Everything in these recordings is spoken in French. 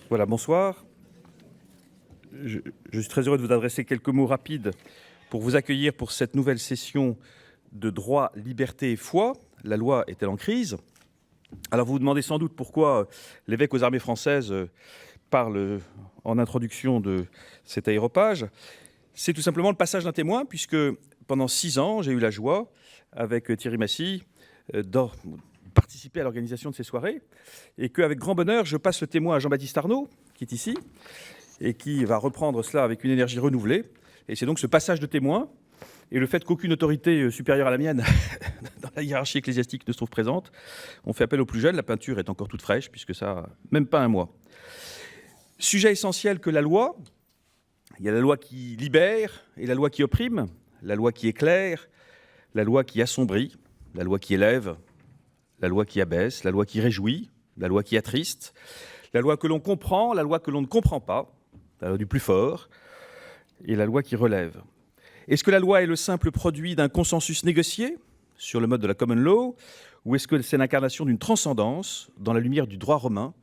Voilà, bonsoir. Je suis très heureux de vous adresser quelques mots rapides pour vous accueillir pour cette nouvelle session de droit, liberté et foi. La loi est-elle en crise? Alors vous vous demandez sans doute pourquoi l'évêque aux armées françaises parle en introduction de cet aéropage. C'est tout simplement le passage d'un témoin, puisque pendant 6 ans, j'ai eu la joie, avec Thierry Massy, de participer à l'organisation de ces soirées, et qu'avec grand bonheur, je passe le témoin à Jean-Baptiste Arnaud, qui est ici, et qui va reprendre cela avec une énergie renouvelée. Et c'est donc ce passage de témoin, et le fait qu'aucune autorité supérieure à la mienne dans la hiérarchie ecclésiastique ne se trouve présente, on fait appel aux plus jeunes. La peinture est encore toute fraîche, puisque ça n'a même pas un mois. Sujet essentiel que la loi. Il y a la loi qui libère et la loi qui opprime, la loi qui éclaire, la loi qui assombrit, la loi qui élève, la loi qui abaisse, la loi qui réjouit, la loi qui attriste, la loi que l'on comprend, la loi que l'on ne comprend pas, la loi du plus fort, et la loi qui relève. Est-ce que la loi est le simple produit d'un consensus négocié sur le mode de la common law, ou est-ce que c'est l'incarnation d'une transcendance dans la lumière du droit romain?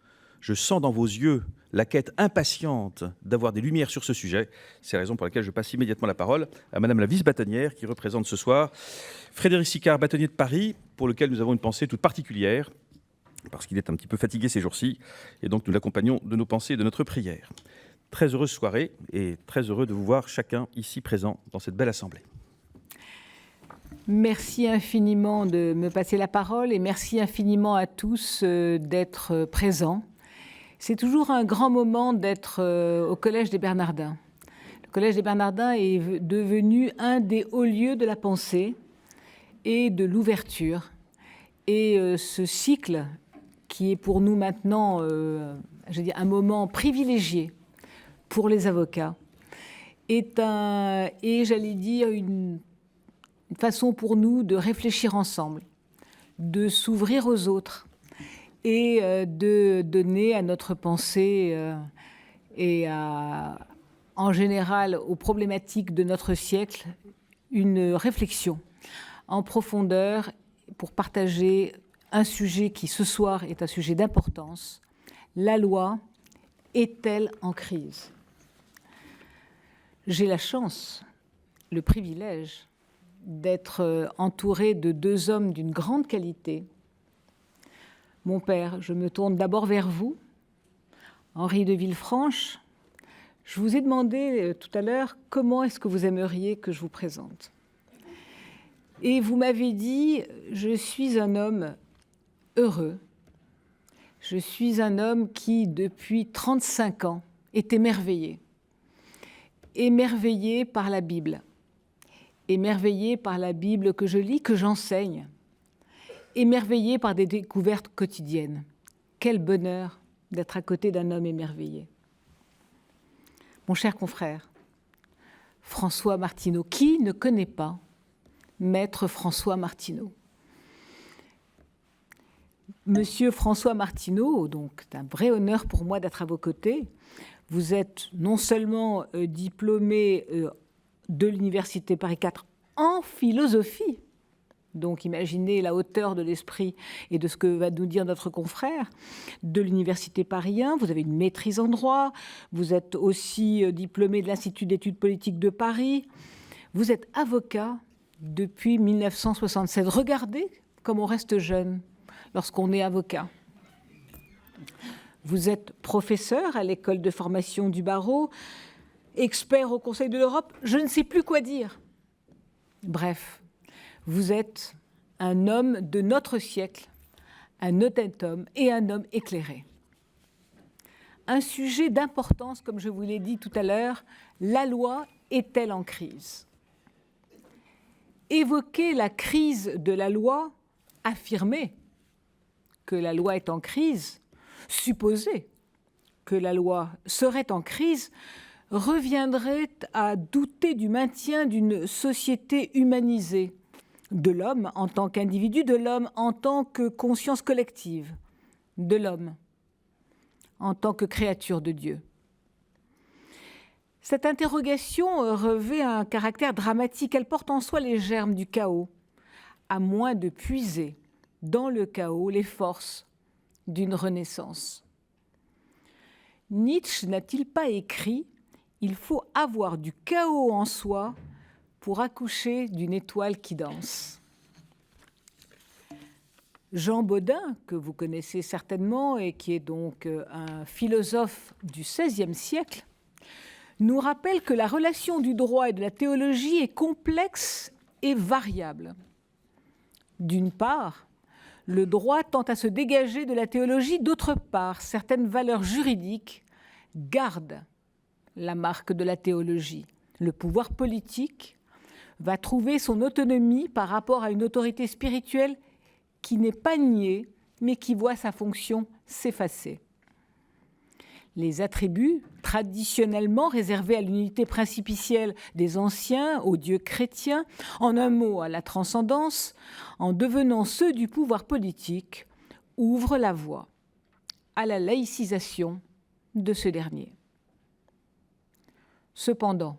Je sens dans vos yeux la quête impatiente d'avoir des lumières sur ce sujet. C'est la raison pour laquelle je passe immédiatement la parole à Madame la vice-bâtonnière qui représente ce soir Frédéric Sicard, bâtonnier de Paris, pour lequel nous avons une pensée toute particulière, parce qu'il est un petit peu fatigué ces jours-ci, et donc nous l'accompagnons de nos pensées et de notre prière. Très heureuse soirée et très heureux de vous voir chacun ici présent dans cette belle assemblée. Merci infiniment de me passer la parole et merci infiniment à tous d'être présents. C'est toujours un grand moment d'être au Collège des Bernardins. Le Collège des Bernardins est devenu un des hauts lieux de la pensée et de l'ouverture. Et ce cycle, qui est pour nous maintenant un moment privilégié pour les avocats, est une façon pour nous de réfléchir ensemble, de s'ouvrir aux autres, et de donner à notre pensée en général aux problématiques de notre siècle une réflexion en profondeur pour partager un sujet qui ce soir est un sujet d'importance. La loi est-elle en crise? J'ai la chance, le privilège d'être entourée de deux hommes d'une grande qualité. Mon père, je me tourne d'abord vers vous, Henri de Villefranche. Je vous ai demandé tout à l'heure comment est-ce que vous aimeriez que je vous présente. Et vous m'avez dit, je suis un homme heureux. Je suis un homme qui, depuis 35 ans, est émerveillé. Émerveillé par la Bible. Émerveillé par la Bible que je lis, que j'enseigne. Émerveillé par des découvertes quotidiennes. Quel bonheur d'être à côté d'un homme émerveillé. Mon cher confrère, François Martineau, qui ne connaît pas Maître François Martineau? Monsieur François Martineau, donc c'est un vrai honneur pour moi d'être à vos côtés. Vous êtes non seulement diplômé de l'Université Paris IV en philosophie, donc imaginez la hauteur de l'esprit et de ce que va nous dire notre confrère, de l'Université Paris I, vous avez une maîtrise en droit, vous êtes aussi diplômé de l'Institut d'études politiques de Paris, vous êtes avocat depuis 1967. Regardez comme on reste jeune lorsqu'on est avocat. Vous êtes professeur à l'école de formation du barreau, expert au Conseil de l'Europe, je ne sais plus quoi dire. Bref. Vous êtes un homme de notre siècle, un honnête homme et un homme éclairé. Un sujet d'importance, comme je vous l'ai dit tout à l'heure, la loi est-elle en crise? Évoquer la crise de la loi, affirmer que la loi est en crise, supposer que la loi serait en crise, reviendrait à douter du maintien d'une société humanisée, de l'homme en tant qu'individu, de l'homme en tant que conscience collective, de l'homme en tant que créature de Dieu. Cette interrogation revêt un caractère dramatique. Elle porte en soi les germes du chaos, à moins de puiser dans le chaos les forces d'une renaissance. Nietzsche n'a-t-il pas écrit « Il faut avoir du chaos en soi pour accoucher d'une étoile qui danse ». Jean Bodin, que vous connaissez certainement et qui est donc un philosophe du XVIe siècle, nous rappelle que la relation du droit et de la théologie est complexe et variable. D'une part, le droit tend à se dégager de la théologie, d'autre part, certaines valeurs juridiques gardent la marque de la théologie. Le pouvoir politique va trouver son autonomie par rapport à une autorité spirituelle qui n'est pas niée, mais qui voit sa fonction s'effacer. Les attributs traditionnellement réservés à l'unité principicielle des anciens, aux dieux chrétiens, en un mot à la transcendance, en devenant ceux du pouvoir politique, ouvrent la voie à la laïcisation de ce dernier. Cependant,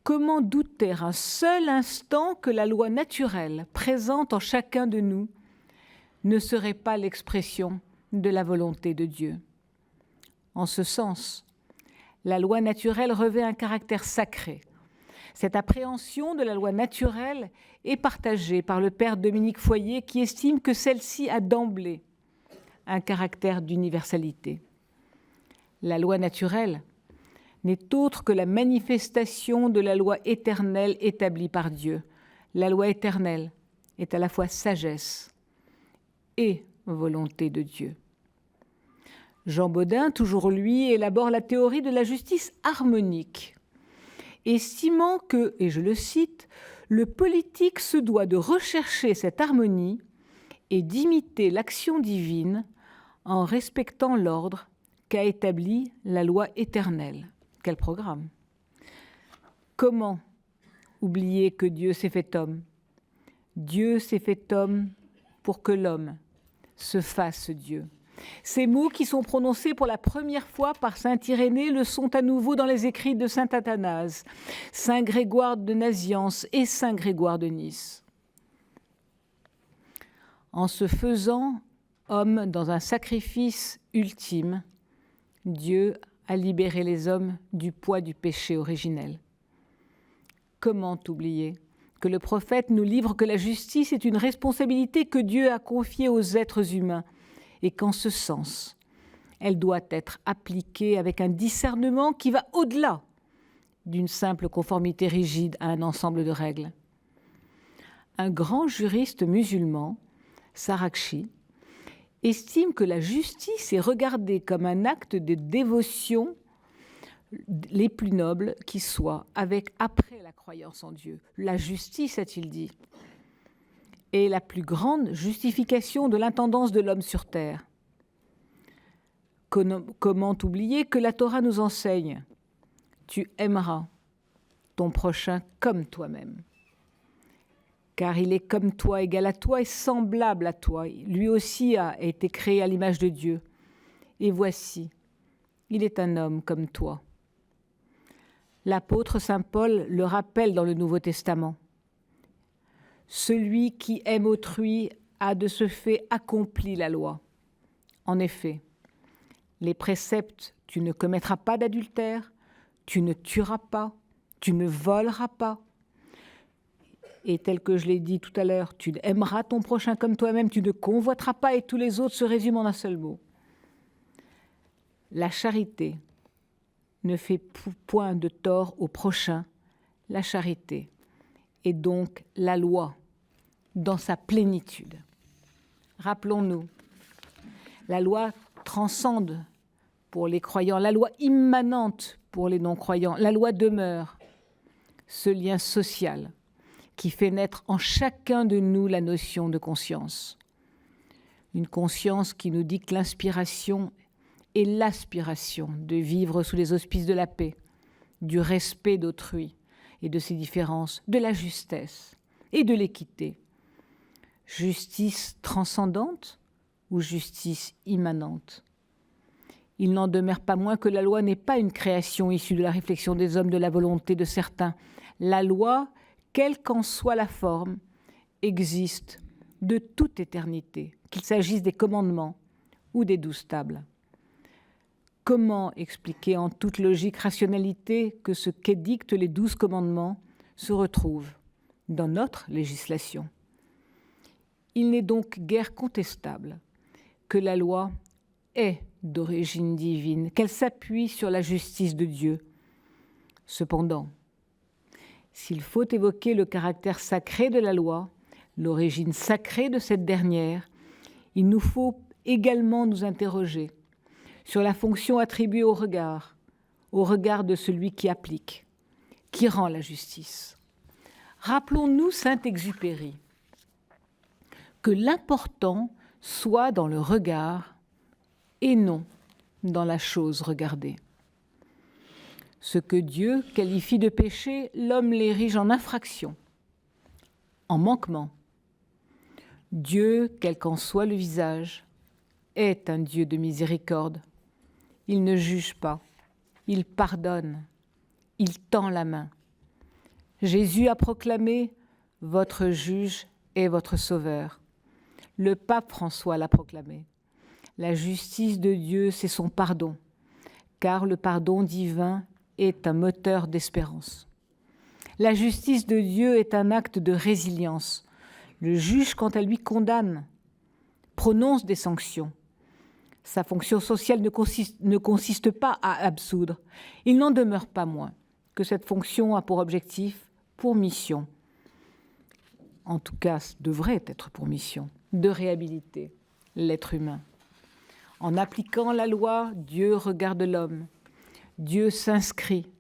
comment douter un seul instant que la loi naturelle présente en chacun de nous ne serait pas l'expression de la volonté de Dieu? En ce sens, la loi naturelle revêt un caractère sacré. Cette appréhension de la loi naturelle est partagée par le père Dominique Foyer qui estime que celle-ci a d'emblée un caractère d'universalité. La loi naturelle n'est autre que la manifestation de la loi éternelle établie par Dieu. La loi éternelle est à la fois sagesse et volonté de Dieu. Jean Bodin, toujours lui, élabore la théorie de la justice harmonique, estimant que, et je le cite, « le politique se doit de rechercher cette harmonie et d'imiter l'action divine en respectant l'ordre qu'a établi la loi éternelle ». Quel programme! Comment oublier que Dieu s'est fait homme? Dieu s'est fait homme pour que l'homme se fasse Dieu. Ces mots qui sont prononcés pour la première fois par saint Irénée le sont à nouveau dans les écrits de saint Athanase, saint Grégoire de Naziance et saint Grégoire de Nice. En se faisant homme dans un sacrifice ultime, Dieu a libéré les hommes du poids du péché originel. Comment oublier que le prophète nous livre que la justice est une responsabilité que Dieu a confiée aux êtres humains et qu'en ce sens, elle doit être appliquée avec un discernement qui va au-delà d'une simple conformité rigide à un ensemble de règles. Un grand juriste musulman, Sarakhsi, estime que la justice est regardée comme un acte de dévotion les plus nobles qui soient, après la croyance en Dieu. La justice, a-t-il dit, est la plus grande justification de l'intendance de l'homme sur terre. Comment oublier que la Torah nous enseigne « Tu aimeras ton prochain comme toi-même ». Car il est comme toi, égal à toi et semblable à toi. Lui aussi a été créé à l'image de Dieu. Et voici, il est un homme comme toi. L'apôtre saint Paul le rappelle dans le Nouveau Testament. Celui qui aime autrui a de ce fait accompli la loi. En effet, les préceptes « tu ne commettras pas d'adultère »,« tu ne tueras pas »,« tu ne voleras pas », et tel que je l'ai dit tout à l'heure, tu aimeras ton prochain comme toi-même, tu ne convoiteras pas, et tous les autres se résument en un seul mot. La charité ne fait point de tort au prochain. La charité est donc la loi dans sa plénitude. Rappelons-nous, la loi transcende pour les croyants, la loi immanente pour les non-croyants, la loi demeure, ce lien social qui fait naître en chacun de nous la notion de conscience. Une conscience qui nous dicte l'inspiration et l'aspiration de vivre sous les auspices de la paix, du respect d'autrui et de ses différences, de la justesse et de l'équité. Justice transcendante ou justice immanente? Il n'en demeure pas moins que la loi n'est pas une création issue de la réflexion des hommes, de la volonté de certains. La loi, quelle qu'en soit la forme, existe de toute éternité, qu'il s'agisse des commandements ou des 12 tables. Comment expliquer en toute logique, rationalité, que ce qu'édictent les 12 commandements se retrouve dans notre législation? Il n'est donc guère contestable que la loi est d'origine divine, qu'elle s'appuie sur la justice de Dieu. Cependant, s'il faut évoquer le caractère sacré de la loi, l'origine sacrée de cette dernière, il nous faut également nous interroger sur la fonction attribuée au regard de celui qui applique, qui rend la justice. Rappelons-nous Saint-Exupéry, que l'important soit dans le regard et non dans la chose regardée. Ce que Dieu qualifie de péché, l'homme l'érige en infraction, en manquement. Dieu, quel qu'en soit le visage, est un Dieu de miséricorde. Il ne juge pas, il pardonne, il tend la main. Jésus a proclamé « Votre juge est votre sauveur ». Le pape François l'a proclamé. La justice de Dieu, c'est son pardon, car le pardon divin est un moteur d'espérance. La justice de Dieu est un acte de résilience. Le juge, quant à lui, condamne, prononce des sanctions. Sa fonction sociale ne consiste pas à absoudre. Il n'en demeure pas moins que cette fonction a pour objectif, pour mission, en tout cas devrait être pour mission, de réhabiliter l'être humain. En appliquant la loi, Dieu regarde l'homme. Dieu s'inscrit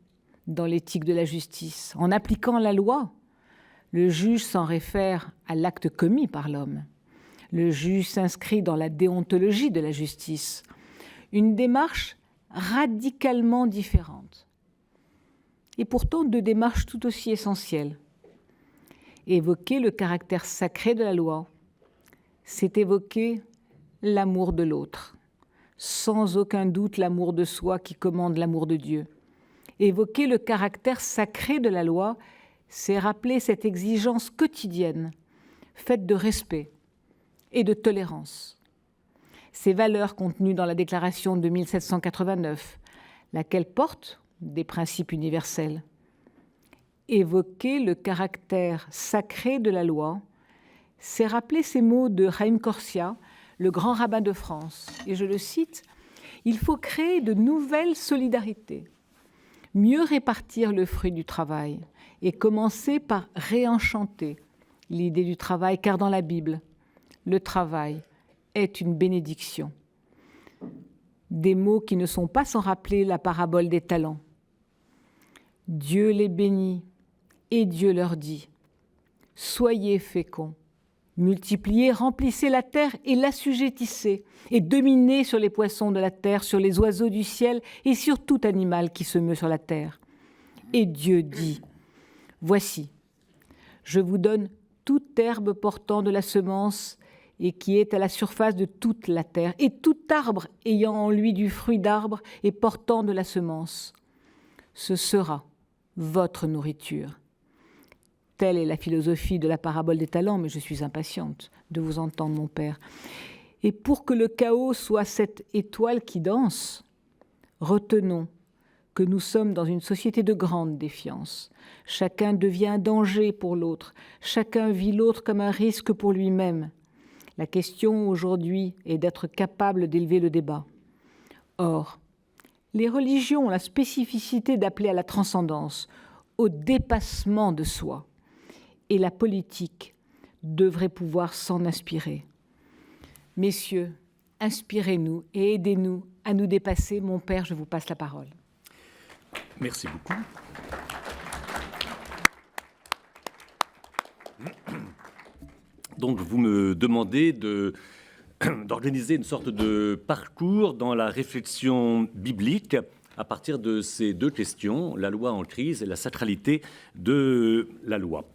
dans l'éthique de la justice. En appliquant la loi, le juge s'en réfère à l'acte commis par l'homme. Le juge s'inscrit dans la déontologie de la justice, une démarche radicalement différente. Et pourtant, deux démarches tout aussi essentielles. Évoquer le caractère sacré de la loi, c'est évoquer l'amour de l'autre, sans aucun doute l'amour de soi qui commande l'amour de Dieu. Évoquer le caractère sacré de la loi, c'est rappeler cette exigence quotidienne, faite de respect et de tolérance. Ces valeurs contenues dans la Déclaration de 1789, laquelle porte des principes universels. Évoquer le caractère sacré de la loi, c'est rappeler ces mots de Haïm Corsia, le grand rabbin de France. Et je le cite, « Il faut créer de nouvelles solidarités, mieux répartir le fruit du travail et commencer par réenchanter l'idée du travail, car dans la Bible, le travail est une bénédiction. » Des mots qui ne sont pas sans rappeler la parabole des talents. Dieu les bénit et Dieu leur dit « Soyez féconds, multipliez, remplissez la terre et l'assujettissez, et dominez sur les poissons de la terre, sur les oiseaux du ciel et sur tout animal qui se meut sur la terre. » Et Dieu dit « Voici, je vous donne toute herbe portant de la semence et qui est à la surface de toute la terre, et tout arbre ayant en lui du fruit d'arbre et portant de la semence. Ce sera votre nourriture. » Telle est la philosophie de la parabole des talents, mais je suis impatiente de vous entendre, mon Père. Et pour que le chaos soit cette étoile qui danse, retenons que nous sommes dans une société de grande défiance. Chacun devient un danger pour l'autre, chacun vit l'autre comme un risque pour lui-même. La question aujourd'hui est d'être capable d'élever le débat. Or, les religions ont la spécificité d'appeler à la transcendance, au dépassement de soi. Et la politique devrait pouvoir s'en inspirer. Messieurs, inspirez-nous et aidez-nous à nous dépasser. Mon Père, je vous passe la parole. Merci beaucoup. Donc, vous me demandez d'organiser une sorte de parcours dans la réflexion biblique à partir de ces deux questions, la loi en crise et la sacralité de la loi.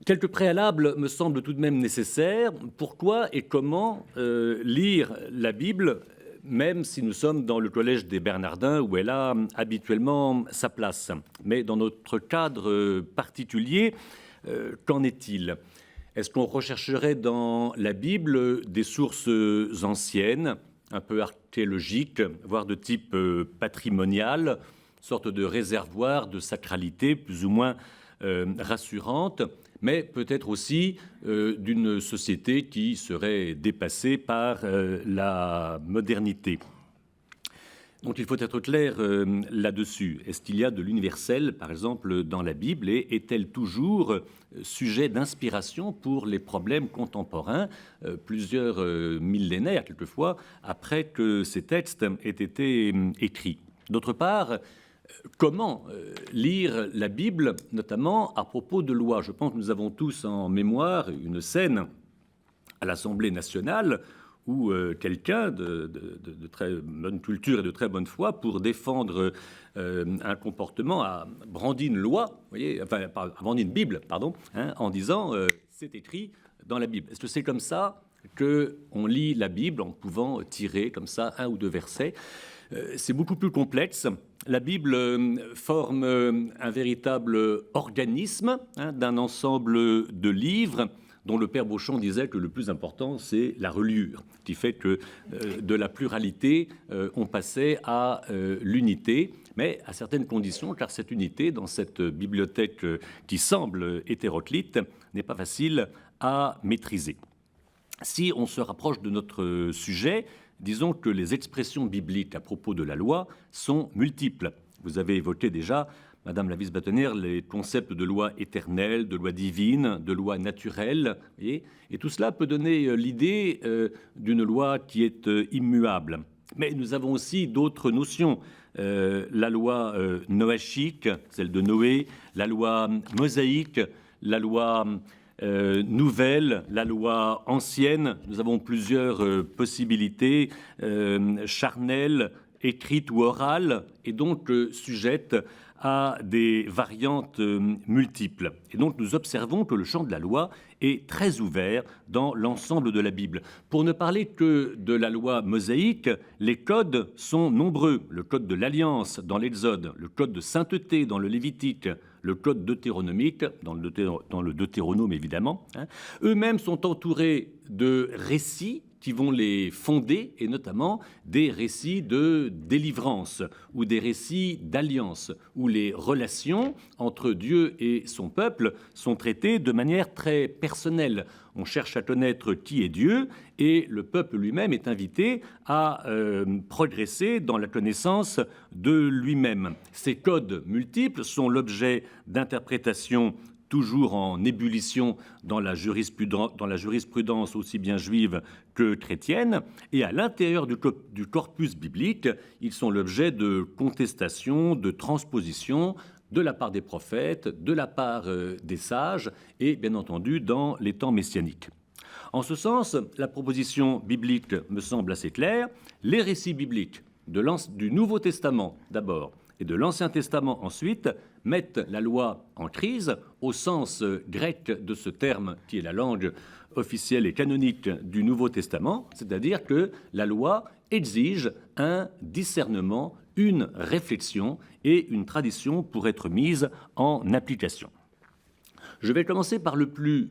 Quelques préalables me semblent tout de même nécessaires. Pourquoi et comment lire la Bible, même si nous sommes dans le collège des Bernardins où elle a habituellement sa place. Mais dans notre cadre particulier, qu'en est-il ? Est-ce qu'on rechercherait dans la Bible des sources anciennes, un peu archéologique, voire de type patrimonial, sorte de réservoir de sacralité plus ou moins rassurante, mais peut-être aussi d'une société qui serait dépassée par la modernité. Donc il faut être clair là-dessus. Est-ce qu'il y a de l'universel, par exemple, dans la Bible, et est-elle toujours sujet d'inspiration pour les problèmes contemporains, plusieurs millénaires, quelquefois, après que ces textes aient été écrits? D'autre part, comment lire la Bible, notamment à propos de lois? Je pense que nous avons tous en mémoire une scène à l'Assemblée nationale où quelqu'un de très bonne culture et de très bonne foi, pour défendre un comportement, a brandi une loi, vous voyez, enfin, a brandi une Bible, pardon, en disant c'est écrit dans la Bible. Est-ce que c'est comme ça qu'on lit la Bible, en pouvant tirer comme ça un ou deux versets? C'est beaucoup plus complexe. La Bible forme un véritable organisme d'un ensemble de livres dont le père Beauchamp disait que le plus important, c'est la reliure, qui fait que de la pluralité, on passait à l'unité, mais à certaines conditions, car cette unité, dans cette bibliothèque qui semble hétéroclite, n'est pas facile à maîtriser. Si on se rapproche de notre sujet, disons que les expressions bibliques à propos de la loi sont multiples. Vous avez évoqué déjà, Madame la vice-bâtonnière, les concepts de loi éternelle, de loi divine, de loi naturelle, et tout cela peut donner l'idée d'une loi qui est immuable. Mais nous avons aussi d'autres notions. La loi noachique, celle de Noé, la loi mosaïque, la loi nouvelle, la loi ancienne. Nous avons plusieurs possibilités charnelles, écrites ou orales, et donc sujettes à des variantes multiples. Et donc nous observons que le champ de la loi est très ouvert dans l'ensemble de la Bible. Pour ne parler que de la loi mosaïque, les codes sont nombreux. Le code de l'Alliance dans l'Exode, le code de sainteté dans le Lévitique, le code deutéronomique dans le Deutéronome évidemment. Eux-mêmes sont entourés de récits qui vont les fonder, et notamment des récits de délivrance ou des récits d'alliance, où les relations entre Dieu et son peuple sont traitées de manière très personnelle. On cherche à connaître qui est Dieu, et le peuple lui-même est invité à progresser dans la connaissance de lui-même. Ces codes multiples sont l'objet d'interprétations toujours en ébullition dans la jurisprudence aussi bien juive que chrétienne, et à l'intérieur du corpus biblique, ils sont l'objet de contestations, de transpositions, de la part des prophètes, de la part des sages, et bien entendu dans les temps messianiques. En ce sens, la proposition biblique me semble assez claire. Les récits bibliques du Nouveau Testament d'abord, et de l'Ancien Testament ensuite, mettent la loi en crise, au sens grec de ce terme qui est la langue officielle et canonique du Nouveau Testament, c'est-à-dire que la loi exige un discernement, une réflexion et une tradition pour être mise en application. Je vais commencer par le plus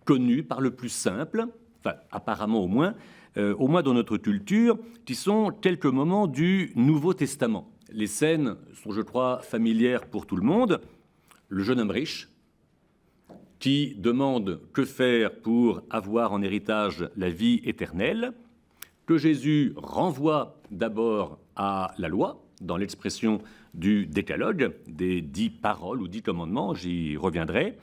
connu, par le plus simple, enfin apparemment au moins dans notre culture, qui sont quelques moments du Nouveau Testament. Les scènes sont, je crois, familières pour tout le monde. Le jeune homme riche qui demande que faire pour avoir en héritage la vie éternelle, que Jésus renvoie d'abord à la loi, dans l'expression du décalogue, des 10 paroles ou 10 commandements, j'y reviendrai,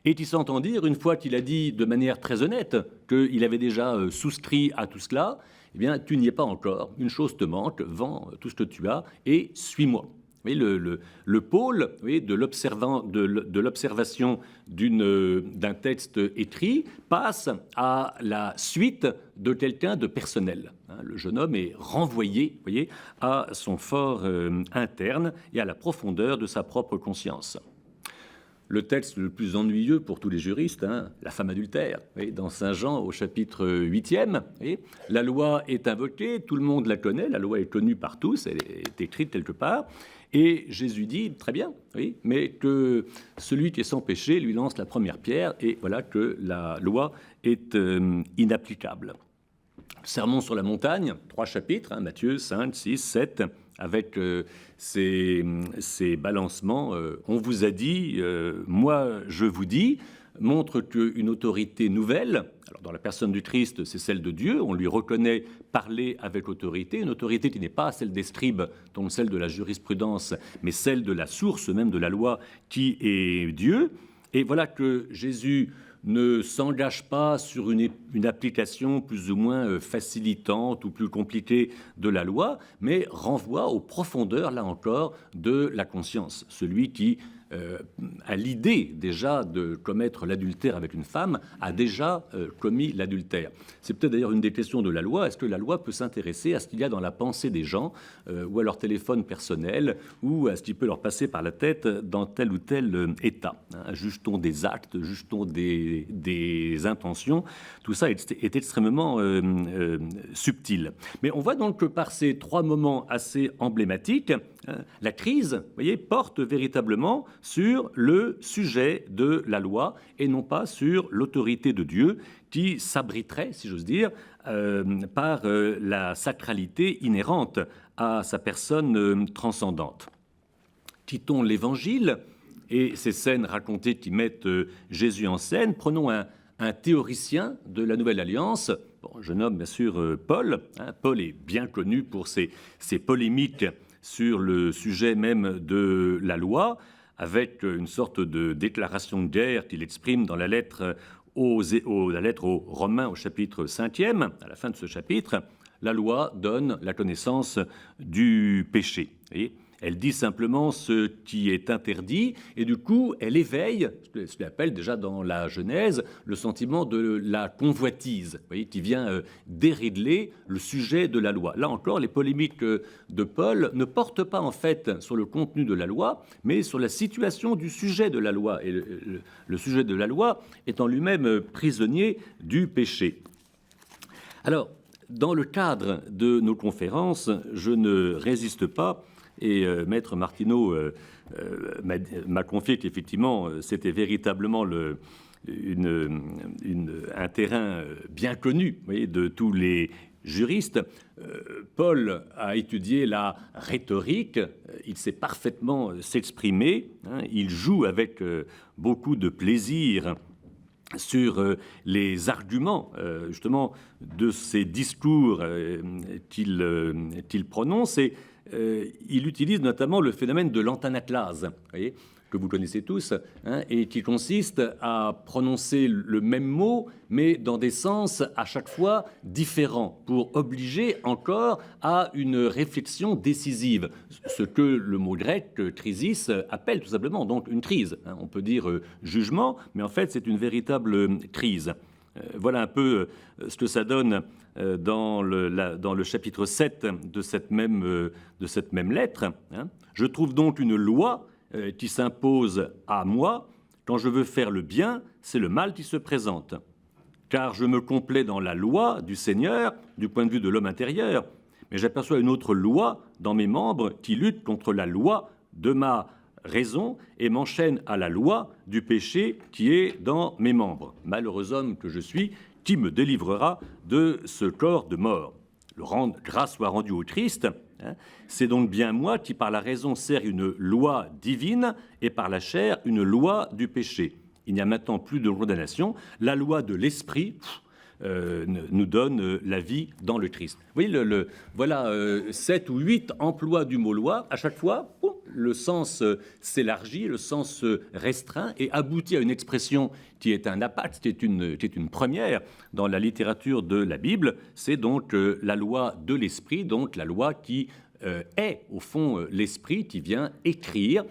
et qui s'entend dire, une fois qu'il a dit de manière très honnête qu'il avait déjà souscrit à tout cela, eh bien, tu n'y es pas encore, une chose te manque, vends tout ce que tu as et suis-moi. Le pôle de l'observation d'un texte écrit passe à la suite de quelqu'un de personnel. Le jeune homme est renvoyé, à son fort interne et à la profondeur de sa propre conscience. Le texte le plus ennuyeux pour tous les juristes, la femme adultère, dans Saint Jean au chapitre 8e, la loi est invoquée, tout le monde la connaît, la loi est connue par tous, elle est écrite quelque part, et Jésus dit, très bien, mais que celui qui est sans péché lui lance la première pierre, et voilà que la loi est inapplicable. Sermon sur la montagne, 3 chapitres, Matthieu 5, 6, 7, avec ces balancements. On vous a dit, moi je vous dis, montre qu'une autorité nouvelle, alors dans la personne du Christ, c'est celle de Dieu, on lui reconnaît parler avec autorité, une autorité qui n'est pas celle des scribes, donc celle de la jurisprudence, mais celle de la source même de la loi qui est Dieu. Et voilà que Jésus ne s'engage pas sur une application plus ou moins facilitante ou plus compliquée de la loi, mais renvoie aux profondeurs, là encore, de la conscience. Celui qui a l'idée déjà de commettre l'adultère avec une femme a déjà commis l'adultère. C'est peut-être d'ailleurs une des questions de la loi. Est-ce que la loi peut s'intéresser à ce qu'il y a dans la pensée des gens ou à leur téléphone personnel ou à ce qui peut leur passer par la tête dans tel ou tel état, juge-t-on des actes, juge-t-on des intentions? Tout ça est extrêmement subtil. Mais on voit donc que par ces 3 moments assez emblématiques, la crise, vous voyez, porte véritablement sur le sujet de la loi et non pas sur l'autorité de Dieu qui s'abriterait, si j'ose dire, par la sacralité inhérente à sa personne transcendante. Quittons l'Évangile et ces scènes racontées qui mettent Jésus en scène. Prenons un théoricien de la Nouvelle Alliance. Bon, je nomme bien sûr Paul. Paul est bien connu pour ses polémiques sur le sujet même de la loi, avec une sorte de déclaration de guerre qu'il exprime dans la lettre aux Romains au chapitre 5e. À la fin de ce chapitre, la loi donne la connaissance du péché. Voyez, elle dit simplement ce qui est interdit et du coup, elle éveille ce qu'on appelle déjà dans la Genèse le sentiment de la convoitise, vous voyez, qui vient déridler le sujet de la loi. Là encore, les polémiques de Paul ne portent pas en fait sur le contenu de la loi, mais sur la situation du sujet de la loi. Et le sujet de la loi est en lui-même prisonnier du péché. Alors, dans le cadre de nos conférences, je ne résiste pas. Et Maître Martineau m'a confié qu'effectivement, c'était véritablement un terrain bien connu, vous voyez, de tous les juristes. Paul a étudié la rhétorique, il sait parfaitement s'exprimer, il joue avec beaucoup de plaisir sur les arguments justement de ces discours qu'il prononce, et il utilise notamment le phénomène de l'antanaklase, voyez, que vous connaissez tous, et qui consiste à prononcer le même mot, mais dans des sens à chaque fois différents, pour obliger encore à une réflexion décisive, ce que le mot grec krisis appelle tout simplement donc une crise. On peut dire jugement, mais en fait c'est une véritable crise. Voilà un peu ce que ça donne dans le chapitre 7 de cette même lettre. Je trouve donc une loi qui s'impose à moi. Quand je veux faire le bien, c'est le mal qui se présente. Car je me complais dans la loi du Seigneur du point de vue de l'homme intérieur, mais j'aperçois une autre loi dans mes membres qui lutte contre la loi de ma raison et m'enchaîne à la loi du péché qui est dans mes membres. Malheureux homme que je suis, qui me délivrera de ce corps de mort? Grâce soit rendue au Christ. C'est donc bien moi qui par la raison sert une loi divine et par la chair une loi du péché. Il n'y a maintenant plus de condamnation. La loi de l'esprit nous donne la vie dans le Christ. Vous voyez, voilà 7 ou 8 emplois du mot loi. À chaque fois, le sens s'élargit, le sens se restreint et aboutit à une expression qui est un apax, qui est une première dans la littérature de la Bible. C'est donc la loi de l'esprit, donc la loi qui est au fond l'esprit qui vient écrire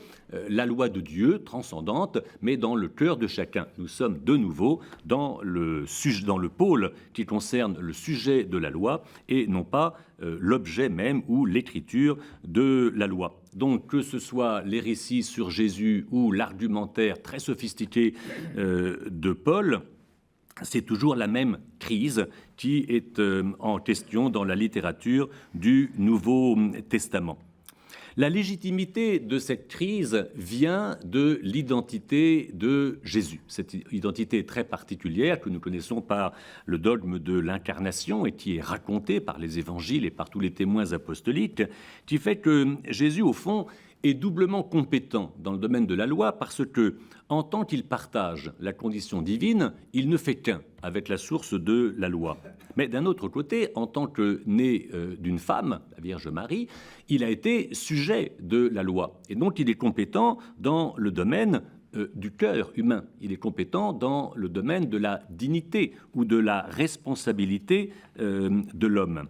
la loi de Dieu transcendante, mais dans le cœur de chacun. Nous sommes de nouveau dans le pôle qui concerne le sujet de la loi et non pas l'objet même ou l'écriture de la loi. Donc que ce soit les récits sur Jésus ou l'argumentaire très sophistiqué de Paul, c'est toujours la même crise qui est en question dans la littérature du Nouveau Testament. La légitimité de cette crise vient de l'identité de Jésus. Cette identité très particulière que nous connaissons par le dogme de l'incarnation et qui est racontée par les évangiles et par tous les témoins apostoliques, qui fait que Jésus, au fond, est doublement compétent dans le domaine de la loi parce que, en tant qu'il partage la condition divine, il ne fait qu'un avec la source de la loi. Mais d'un autre côté, en tant que né d'une femme, la Vierge Marie, il a été sujet de la loi. Et donc il est compétent dans le domaine du cœur humain. Il est compétent dans le domaine de la dignité ou de la responsabilité de l'homme.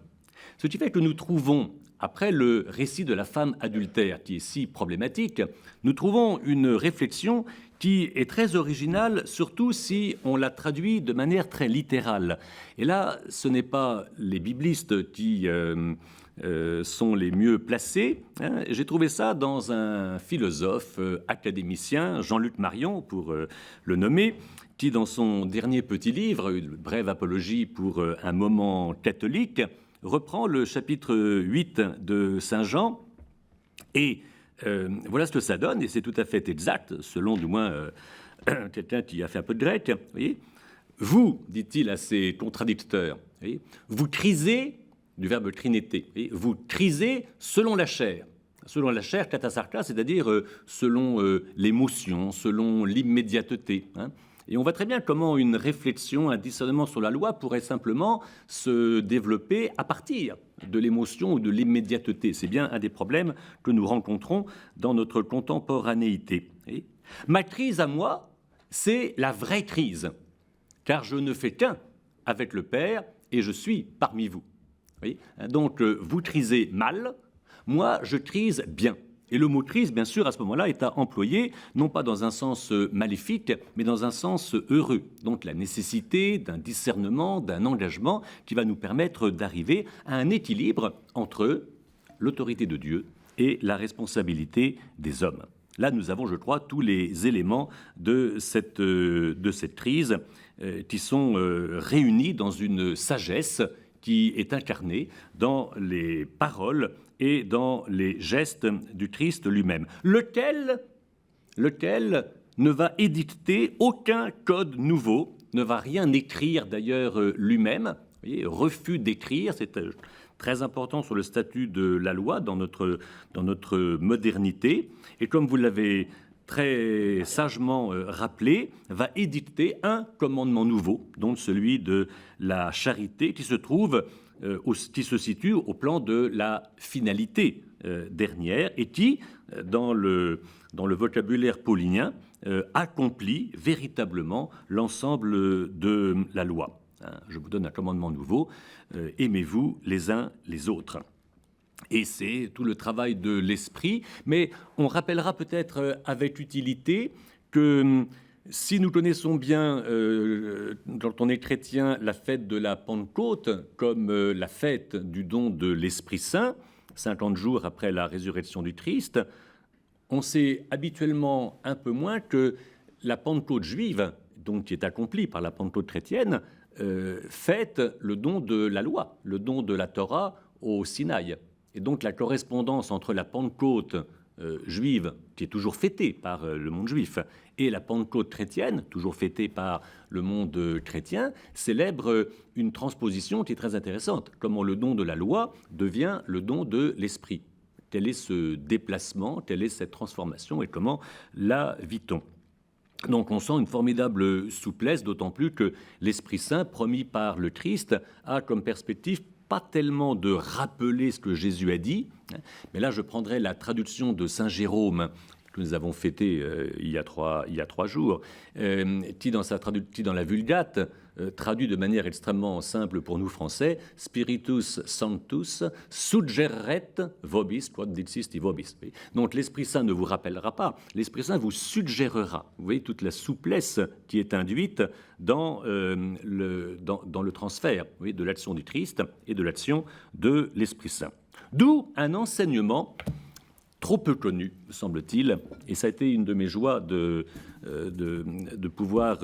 Ce qui fait que nous trouvons, après le récit de la femme adultère qui est si problématique, nous trouvons une réflexion qui est très originale, surtout si on la traduit de manière très littérale. Et là, ce n'est pas les biblistes qui sont les mieux placés. J'ai trouvé ça dans un philosophe académicien, Jean-Luc Marion, pour le nommer, qui, dans son dernier petit livre, une brève apologie pour un moment catholique, reprend le chapitre 8 de Saint Jean et voilà ce que ça donne, et c'est tout à fait exact, selon du moins quelqu'un qui a fait un peu de grec. Voyez, vous, dit-il à ses contradicteurs, voyez, vous crisez, du verbe trinité, voyez, vous crisez selon la chair. Selon la chair, katasarka, c'est-à-dire selon l'émotion, selon l'immédiateté. Et on voit très bien comment une réflexion, un discernement sur la loi pourrait simplement se développer à partir de l'émotion ou de l'immédiateté. C'est bien un des problèmes que nous rencontrons dans notre contemporanéité. Ma crise à moi, c'est la vraie crise, car je ne fais qu'un avec le Père et je suis parmi vous. Donc vous crisez mal, moi je crise bien. Et le mot crise, bien sûr, à ce moment-là, est à employer, non pas dans un sens maléfique, mais dans un sens heureux. Donc la nécessité d'un discernement, d'un engagement qui va nous permettre d'arriver à un équilibre entre l'autorité de Dieu et la responsabilité des hommes. Là, nous avons, je crois, tous les éléments de cette crise qui sont réunis dans une sagesse qui est incarnée dans les paroles et dans les gestes du Christ lui-même, lequel ne va édicter aucun code nouveau, ne va rien écrire d'ailleurs lui-même. Vous voyez, refus d'écrire, c'est très important sur le statut de la loi dans notre modernité. Et comme vous l'avez très sagement rappelé, va édicter un commandement nouveau, donc celui de la charité, qui se situe au plan de la finalité dernière et qui, dans le vocabulaire paulinien, accomplit véritablement l'ensemble de la loi. Je vous donne un commandement nouveau, aimez-vous les uns les autres. Et c'est tout le travail de l'esprit, mais on rappellera peut-être avec utilité que si nous connaissons bien, quand on est chrétien, la fête de la Pentecôte comme la fête du don de l'Esprit Saint, 50 jours après la résurrection du Christ, on sait habituellement un peu moins que la Pentecôte juive, donc qui est accomplie par la Pentecôte chrétienne, fête le don de la loi, le don de la Torah au Sinaï. Et donc la correspondance entre la Pentecôte juive, qui est toujours fêtée par le monde juif, et la Pentecôte chrétienne, toujours fêtée par le monde chrétien, célèbre une transposition qui est très intéressante. Comment le don de la loi devient le don de l'esprit. Quel est ce déplacement, quelle est cette transformation et comment la vit-on ? Donc on sent une formidable souplesse, d'autant plus que l'Esprit Saint, promis par le Christ, a comme perspective pas tellement de rappeler ce que Jésus a dit, mais là je prendrai la traduction de Saint Jérôme que nous avons fêté il y a trois jours, qui dans la Vulgate traduit de manière extrêmement simple pour nous Français, Spiritus Sanctus suggeret vobis quod dixisti vobis. Donc l'Esprit Saint ne vous rappellera pas, l'Esprit Saint vous suggérera. Vous voyez toute la souplesse qui est induite dans le transfert, vous voyez, de l'action du Christ et de l'action de l'Esprit Saint. D'où un enseignement trop peu connu, me semble-t-il, et ça a été une de mes joies de pouvoir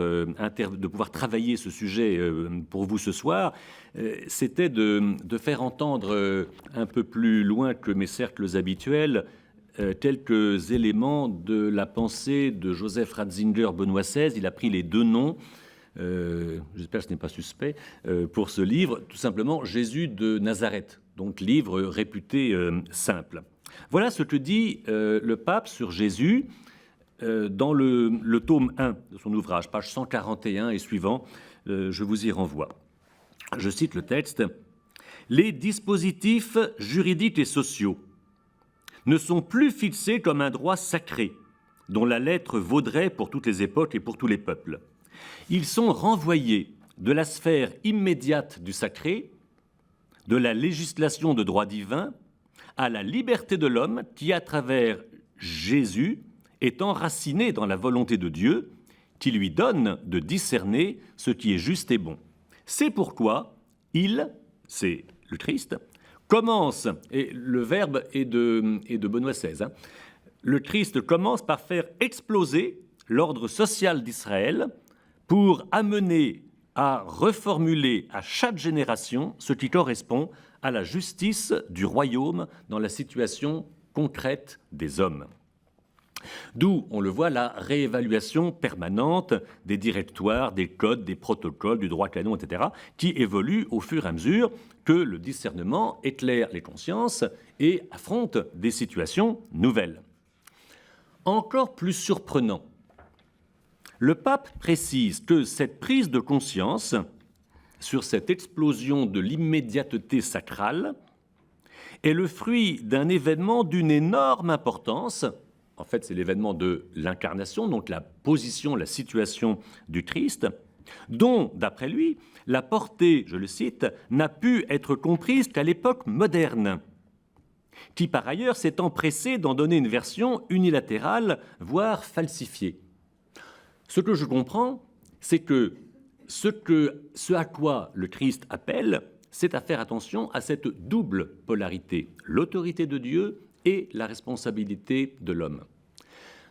travailler ce sujet pour vous ce soir, c'était de faire entendre un peu plus loin que mes cercles habituels quelques éléments de la pensée de Joseph Ratzinger, Benoît XVI. Il a pris les deux noms, j'espère que ce n'est pas suspect, pour ce livre, tout simplement Jésus de Nazareth, donc livre réputé simple. Voilà ce que dit le pape sur Jésus dans le tome 1 de son ouvrage, page 141 et suivant, je vous y renvoie. Je cite le texte. « Les dispositifs juridiques et sociaux ne sont plus fixés comme un droit sacré, dont la lettre vaudrait pour toutes les époques et pour tous les peuples. Ils sont renvoyés de la sphère immédiate du sacré, de la législation de droit divin, à la liberté de l'homme qui, à travers Jésus, est enraciné dans la volonté de Dieu, qui lui donne de discerner ce qui est juste et bon. C'est pourquoi c'est le Christ, commence, et le verbe est de Benoît XVI, le Christ commence par faire exploser l'ordre social d'Israël pour amener à reformuler à chaque génération ce qui correspond à la justice du royaume dans la situation concrète des hommes. D'où, on le voit, la réévaluation permanente des directoires, des codes, des protocoles, du droit canon, etc., qui évoluent au fur et à mesure que le discernement éclaire les consciences et affronte des situations nouvelles. Encore plus surprenant, le pape précise que cette prise de conscience sur cette explosion de l'immédiateté sacrale est le fruit d'un événement d'une énorme importance. En fait, c'est l'événement de l'incarnation, donc la position, la situation du Christ, dont, d'après lui, la portée, je le cite, n'a pu être comprise qu'à l'époque moderne, qui par ailleurs s'est empressée d'en donner une version unilatérale, voire falsifiée. Ce que je comprends, c'est que ce à quoi le Christ appelle, c'est à faire attention à cette double polarité, l'autorité de Dieu et la responsabilité de l'homme.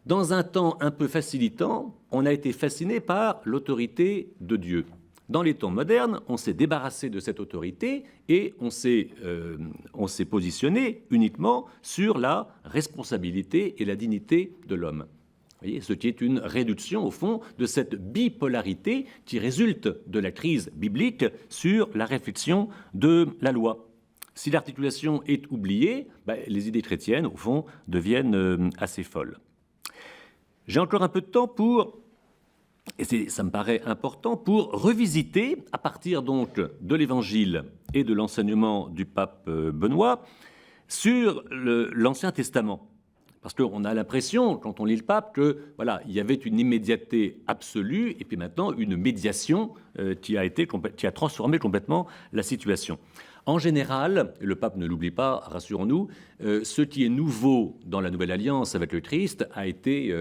Dans un temps un peu facilitant, on a été fasciné par l'autorité de Dieu. Dans les temps modernes, on s'est débarrassé de cette autorité et on s'est positionné uniquement sur la responsabilité et la dignité de l'homme. Vous voyez, ce qui est une réduction, au fond, de cette bipolarité qui résulte de la crise biblique sur la réflexion de la loi. Si l'articulation est oubliée, les idées chrétiennes, au fond, deviennent assez folles. J'ai encore un peu de temps pour, et ça me paraît important, pour revisiter, à partir donc de l'Évangile et de l'enseignement du pape Benoît, sur l'Ancien Testament. Parce qu'on a l'impression, quand on lit le pape, que voilà, il y avait une immédiateté absolue et puis maintenant une médiation qui a transformé complètement la situation. En général, le pape ne l'oublie pas, rassurons-nous, ce qui est nouveau dans la Nouvelle Alliance avec le Christ a été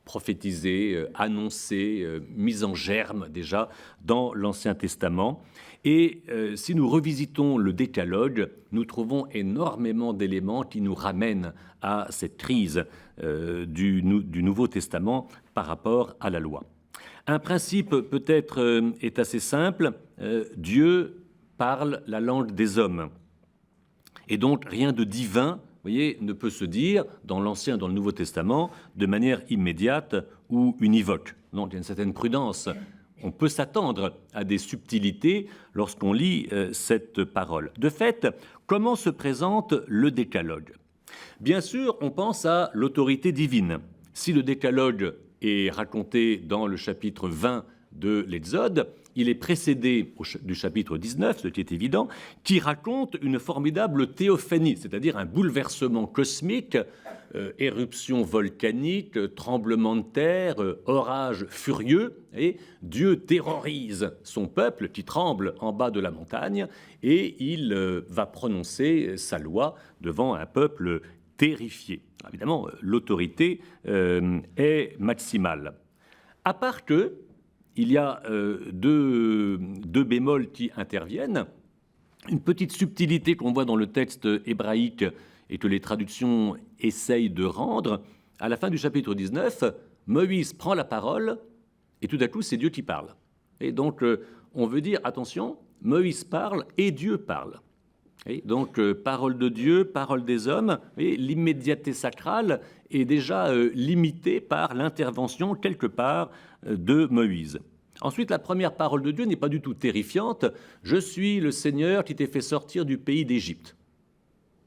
prophétisé, annoncé, mis en germe déjà dans l'Ancien Testament. Et si nous revisitons le Décalogue, nous trouvons énormément d'éléments qui nous ramènent à cette crise du Nouveau Testament par rapport à la loi. Un principe peut-être est assez simple, Dieu parle la langue des hommes. Et donc rien de divin, vous voyez, ne peut se dire dans l'Ancien et dans le Nouveau Testament de manière immédiate ou univoque. Donc il y a une certaine prudence. On peut s'attendre à des subtilités lorsqu'on lit cette parole. De fait, comment se présente le Décalogue ? Bien sûr, on pense à l'autorité divine. Si le Décalogue est raconté dans le chapitre 20 de l'Exode, il est précédé du chapitre 19, ce qui est évident, qui raconte une formidable théophanie, c'est-à-dire un bouleversement cosmique, éruption volcanique, tremblement de terre, orage furieux, et Dieu terrorise son peuple qui tremble en bas de la montagne, et il va prononcer sa loi devant un peuple terrifié. Évidemment, l'autorité est maximale. À part que il y a deux bémols qui interviennent. Une petite subtilité qu'on voit dans le texte hébraïque et que les traductions essayent de rendre. À la fin du chapitre 19, Moïse prend la parole et tout à coup, c'est Dieu qui parle. Et donc, on veut dire, attention, Moïse parle et Dieu parle. Et donc, parole de Dieu, parole des hommes, et l'immédiateté sacrale est déjà limitée par l'intervention, quelque part, de Moïse. Ensuite, la première parole de Dieu n'est pas du tout terrifiante. « Je suis le Seigneur qui t'ai fait sortir du pays d'Égypte ».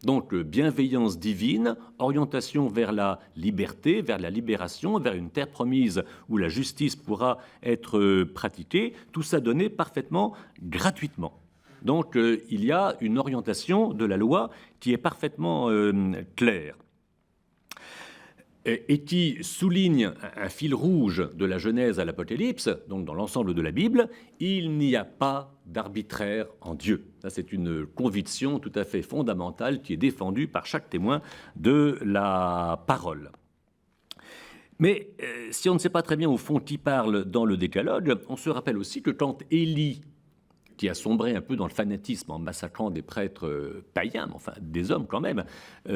Donc, bienveillance divine, orientation vers la liberté, vers la libération, vers une terre promise où la justice pourra être pratiquée, tout ça donné parfaitement gratuitement. Donc, il y a une orientation de la loi qui est parfaitement claire et qui souligne un fil rouge de la Genèse à l'Apocalypse, donc dans l'ensemble de la Bible, il n'y a pas d'arbitraire en Dieu. Ça, c'est une conviction tout à fait fondamentale qui est défendue par chaque témoin de la parole. Mais si on ne sait pas très bien au fond qui parle dans le Décalogue, on se rappelle aussi que quand Élie, qui a sombré un peu dans le fanatisme en massacrant des prêtres païens, mais enfin des hommes quand même,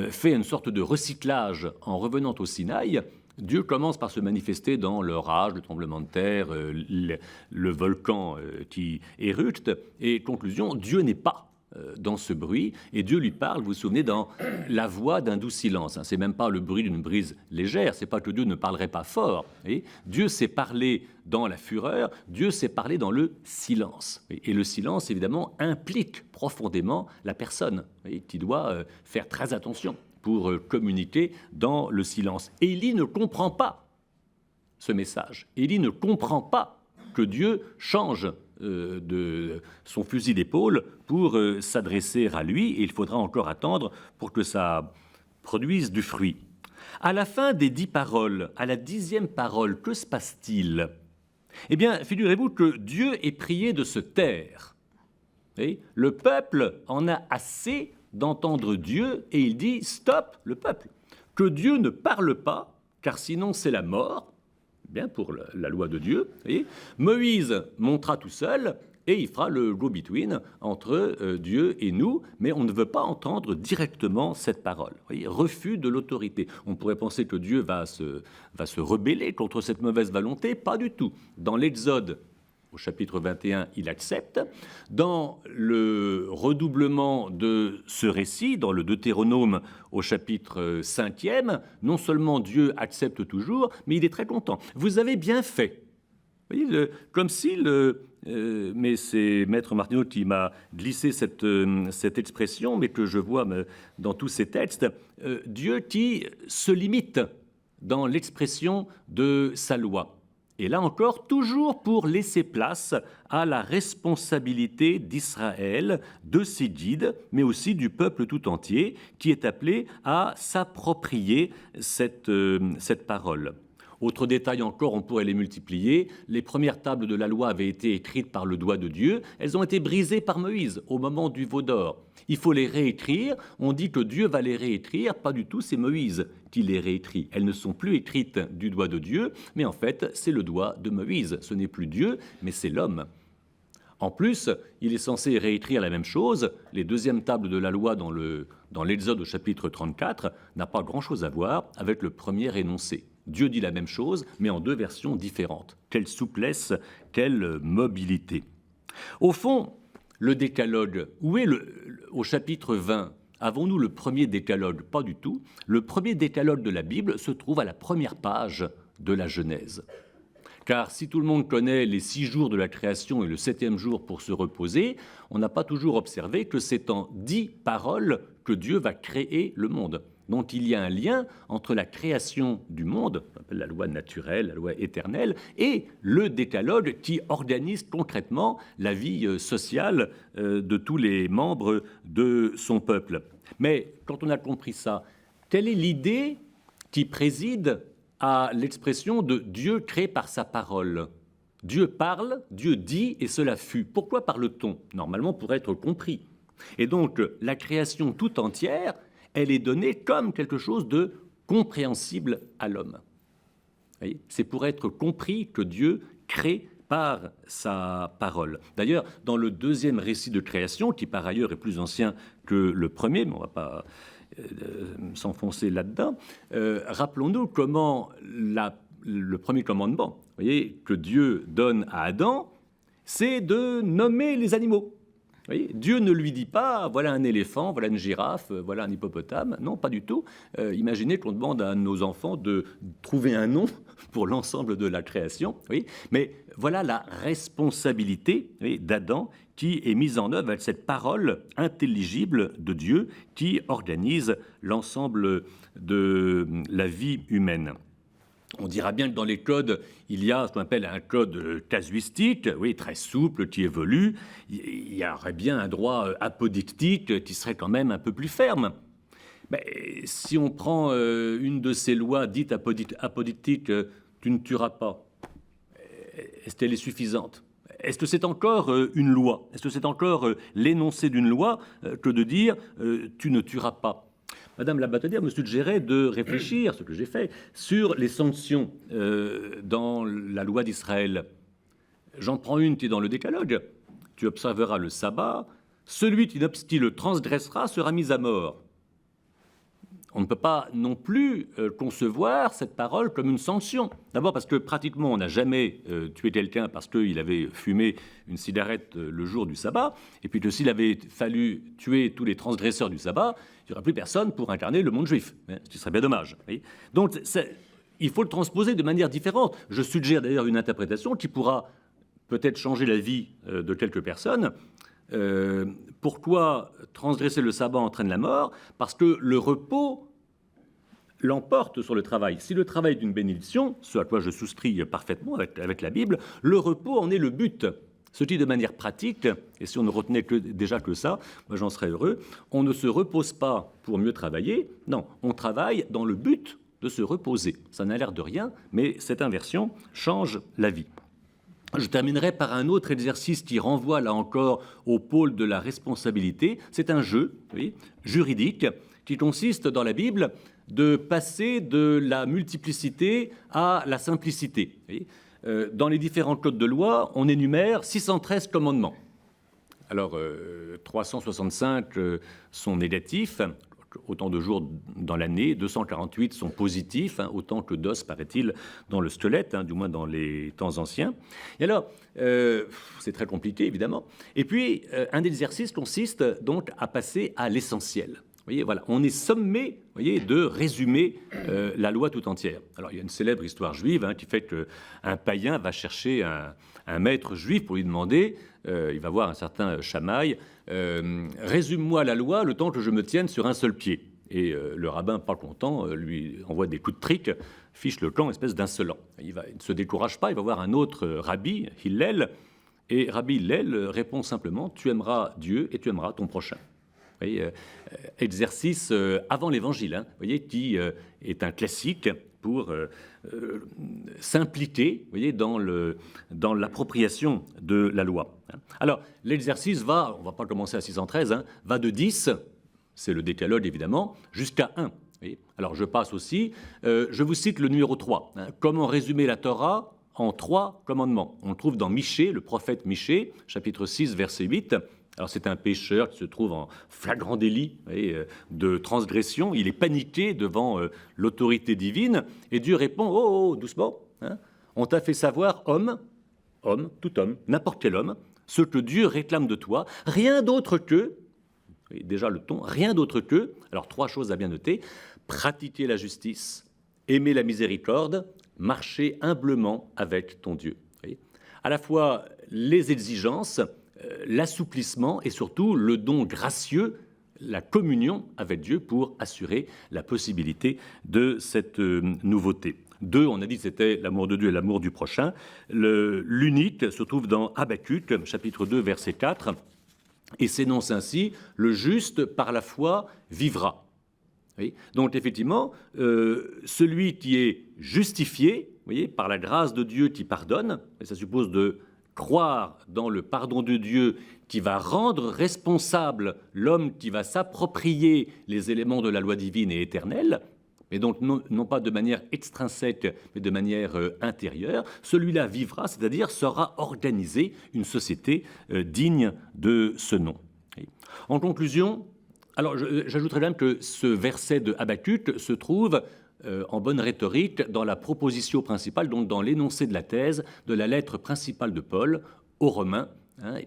fait une sorte de recyclage en revenant au Sinaï, Dieu commence par se manifester dans l'orage, le tremblement de terre, le volcan qui érupte, et conclusion, Dieu n'est pas dans ce bruit, et Dieu lui parle, vous vous souvenez, dans la voix d'un doux silence. C'est même pas le bruit d'une brise légère, c'est pas que Dieu ne parlerait pas fort. Dieu sait parler dans la fureur, Dieu sait parler dans le silence. Et le silence, évidemment, implique profondément la personne, qui doit faire très attention pour communiquer dans le silence. Élie ne comprend pas ce message. Élie ne comprend pas que Dieu change de son fusil d'épaule pour s'adresser à lui, et il faudra encore attendre pour que ça produise du fruit. À la fin des 10 paroles, à la 10e parole, que se passe-t-il? Eh bien, figurez-vous que Dieu est prié de se taire. Et le peuple en a assez d'entendre Dieu, et il dit « Stop, le peuple, que Dieu ne parle pas, car sinon c'est la mort ». Bien pour la loi de Dieu. Et Moïse montera tout seul et il fera le go-between entre Dieu et nous, mais on ne veut pas entendre directement cette parole. Vous voyez, refus de l'autorité. On pourrait penser que Dieu va se rebeller contre cette mauvaise volonté. Pas du tout. Dans l'Exode, au chapitre 21, il accepte. Dans le redoublement de ce récit, dans le Deutéronome au chapitre 5e, non seulement Dieu accepte toujours, mais il est très content. Vous avez bien fait. Vous voyez, comme si mais c'est Maître Martineau qui m'a glissé cette expression, mais que je vois dans tous ces textes, Dieu qui se limite dans l'expression de sa loi. Et là encore, toujours pour laisser place à la responsabilité d'Israël, de ses guides, mais aussi du peuple tout entier, qui est appelé à s'approprier cette parole. Autre détail encore, on pourrait les multiplier. Les premières tables de la loi avaient été écrites par le doigt de Dieu. Elles ont été brisées par Moïse au moment du veau d'or. Il faut les réécrire. On dit que Dieu va les réécrire. Pas du tout, c'est Moïse qui les réécrit. Elles ne sont plus écrites du doigt de Dieu, mais en fait, c'est le doigt de Moïse. Ce n'est plus Dieu, mais c'est l'homme. En plus, il est censé réécrire la même chose. Les deuxièmes tables de la loi dans l'Exode au chapitre 34 n'a pas grand-chose à voir avec le premier énoncé. Dieu dit la même chose, mais en 2 versions différentes. Quelle souplesse, quelle mobilité. Au fond, le décalogue, où est au chapitre 20, avons-nous le premier décalogue? Pas du tout. Le premier décalogue de la Bible se trouve à la première page de la Genèse. Car si tout le monde connaît les 6 jours de la création et le 7e jour pour se reposer, on n'a pas toujours observé que c'est en 10 paroles que Dieu va créer le monde. Donc il y a un lien entre la création du monde, on appelle la loi naturelle, la loi éternelle, et le décalogue qui organise concrètement la vie sociale de tous les membres de son peuple. Mais quand on a compris ça, quelle est l'idée qui préside à l'expression de Dieu créé par sa parole? Dieu parle, Dieu dit, et cela fut. Pourquoi parle-t-on? Normalement pour être compris. Et donc la création tout entière, elle est donnée comme quelque chose de compréhensible à l'homme. C'est pour être compris que Dieu crée par sa parole. D'ailleurs, dans le 2e récit de création, qui par ailleurs est plus ancien que le premier, mais on ne va pas s'enfoncer là-dedans, rappelons-nous comment le premier commandement, vous voyez, que Dieu donne à Adam, c'est de nommer les animaux. Vous voyez, Dieu ne lui dit pas, voilà un éléphant, voilà une girafe, voilà un hippopotame. Non, pas du tout. Imaginez qu'on demande à nos enfants de trouver un nom pour l'ensemble de la création. Oui. Mais voilà la responsabilité, oui, d'Adam qui est mise en œuvre avec cette parole intelligible de Dieu qui organise l'ensemble de la vie humaine. On dira bien que dans les codes, il y a ce qu'on appelle un code casuistique, oui, très souple, qui évolue. Il y aurait bien un droit apodictique qui serait quand même un peu plus ferme. Mais si on prend une de ces lois dites apodictiques, tu ne tueras pas, est-ce qu'elle est suffisante ? Est-ce que c'est encore une loi ? Est-ce que c'est encore l'énoncé d'une loi que de dire tu ne tueras pas ? Madame la bâtonnière me suggérait de réfléchir, ce que j'ai fait, sur les sanctions dans la loi d'Israël. J'en prends une qui est dans le décalogue. Tu observeras le sabbat. Celui qui le transgressera sera mis à mort. On ne peut pas non plus concevoir cette parole comme une sanction. D'abord parce que pratiquement on n'a jamais tué quelqu'un parce qu'il avait fumé une cigarette le jour du sabbat, et puis que s'il avait fallu tuer tous les transgresseurs du sabbat, il n'y aurait plus personne pour incarner le monde juif, ce qui serait bien dommage. Oui. Donc il faut le transposer de manière différente. Je suggère d'ailleurs une interprétation qui pourra peut-être changer la vie de quelques personnes. Pourquoi transgresser le sabbat entraîne la mort ? Parce que le repos l'emporte sur le travail. Si le travail est une bénédiction, ce à quoi je souscris parfaitement avec la Bible, le repos en est le but. Ce qui, de manière pratique, et si on ne retenait déjà que ça, moi j'en serais heureux, on ne se repose pas pour mieux travailler, non, on travaille dans le but de se reposer. Ça n'a l'air de rien, mais cette inversion change la vie. Je terminerai par un autre exercice qui renvoie là encore au pôle de la responsabilité. C'est un jeu, oui, juridique qui consiste dans la Bible de passer de la multiplicité à la simplicité. Oui. Dans les différents codes de loi, on énumère 613 commandements. Alors, 365 sont négatifs, autant de jours dans l'année, 248 sont positifs, autant que d'os, paraît-il, dans le squelette, du moins dans les temps anciens. Et alors, c'est très compliqué, évidemment. Et puis, un exercice consiste donc à passer à l'essentiel. Vous voyez, voilà, on est sommé, voyez, de résumer la loi tout entière. Alors, il y a une célèbre histoire juive qui fait qu'un païen va chercher un maître juif pour lui demander, il va voir un certain Chamaï, résume-moi la loi le temps que je me tienne sur un seul pied. Et le rabbin, pas content, lui envoie des coups de trique, fiche le camp, espèce d'insolent. Il ne se décourage pas, il va voir un autre rabbi, Hillel, et Rabbi Hillel répond simplement, tu aimeras Dieu et tu aimeras ton prochain. Vous voyez, exercice avant l'Évangile, vous voyez, qui est un classique pour s'impliquer, vous voyez, dans l'appropriation de la loi. Alors, l'exercice va, on ne va pas commencer à 613, va de 10, c'est le décalogue évidemment, jusqu'à 1. Alors, je passe aussi, je vous cite le numéro 3. Comment résumer la Torah en 3 commandements ? On le trouve dans Michée, le prophète Michée, chapitre 6, verset 8. Alors c'est un pécheur qui se trouve en flagrant délit de transgression. Il est paniqué devant l'autorité divine. Et Dieu répond, oh, doucement, on t'a fait savoir, homme, tout homme, n'importe quel homme, ce que Dieu réclame de toi, rien d'autre que, déjà le ton, rien d'autre que, alors 3 choses à bien noter, pratiquer la justice, aimer la miséricorde, marcher humblement avec ton Dieu. À la fois les exigences, l'assouplissement et surtout le don gracieux, la communion avec Dieu pour assurer la possibilité de cette nouveauté. 2, on a dit que c'était l'amour de Dieu et l'amour du prochain. L'unique se trouve dans Habakkuk, chapitre 2, verset 4, et s'énonce ainsi « Le juste par la foi vivra ». Oui. Donc effectivement, celui qui est justifié, vous voyez, par la grâce de Dieu qui pardonne, et ça suppose de croire dans le pardon de Dieu qui va rendre responsable l'homme qui va s'approprier les éléments de la loi divine et éternelle, mais donc non pas de manière extrinsèque, mais de manière intérieure, celui-là vivra, c'est-à-dire sera organisé une société digne de ce nom. En conclusion, alors j'ajouterais même que ce verset de Habakkuk se trouve en bonne rhétorique dans la proposition principale, donc dans l'énoncé de la thèse de la lettre principale de Paul aux Romains,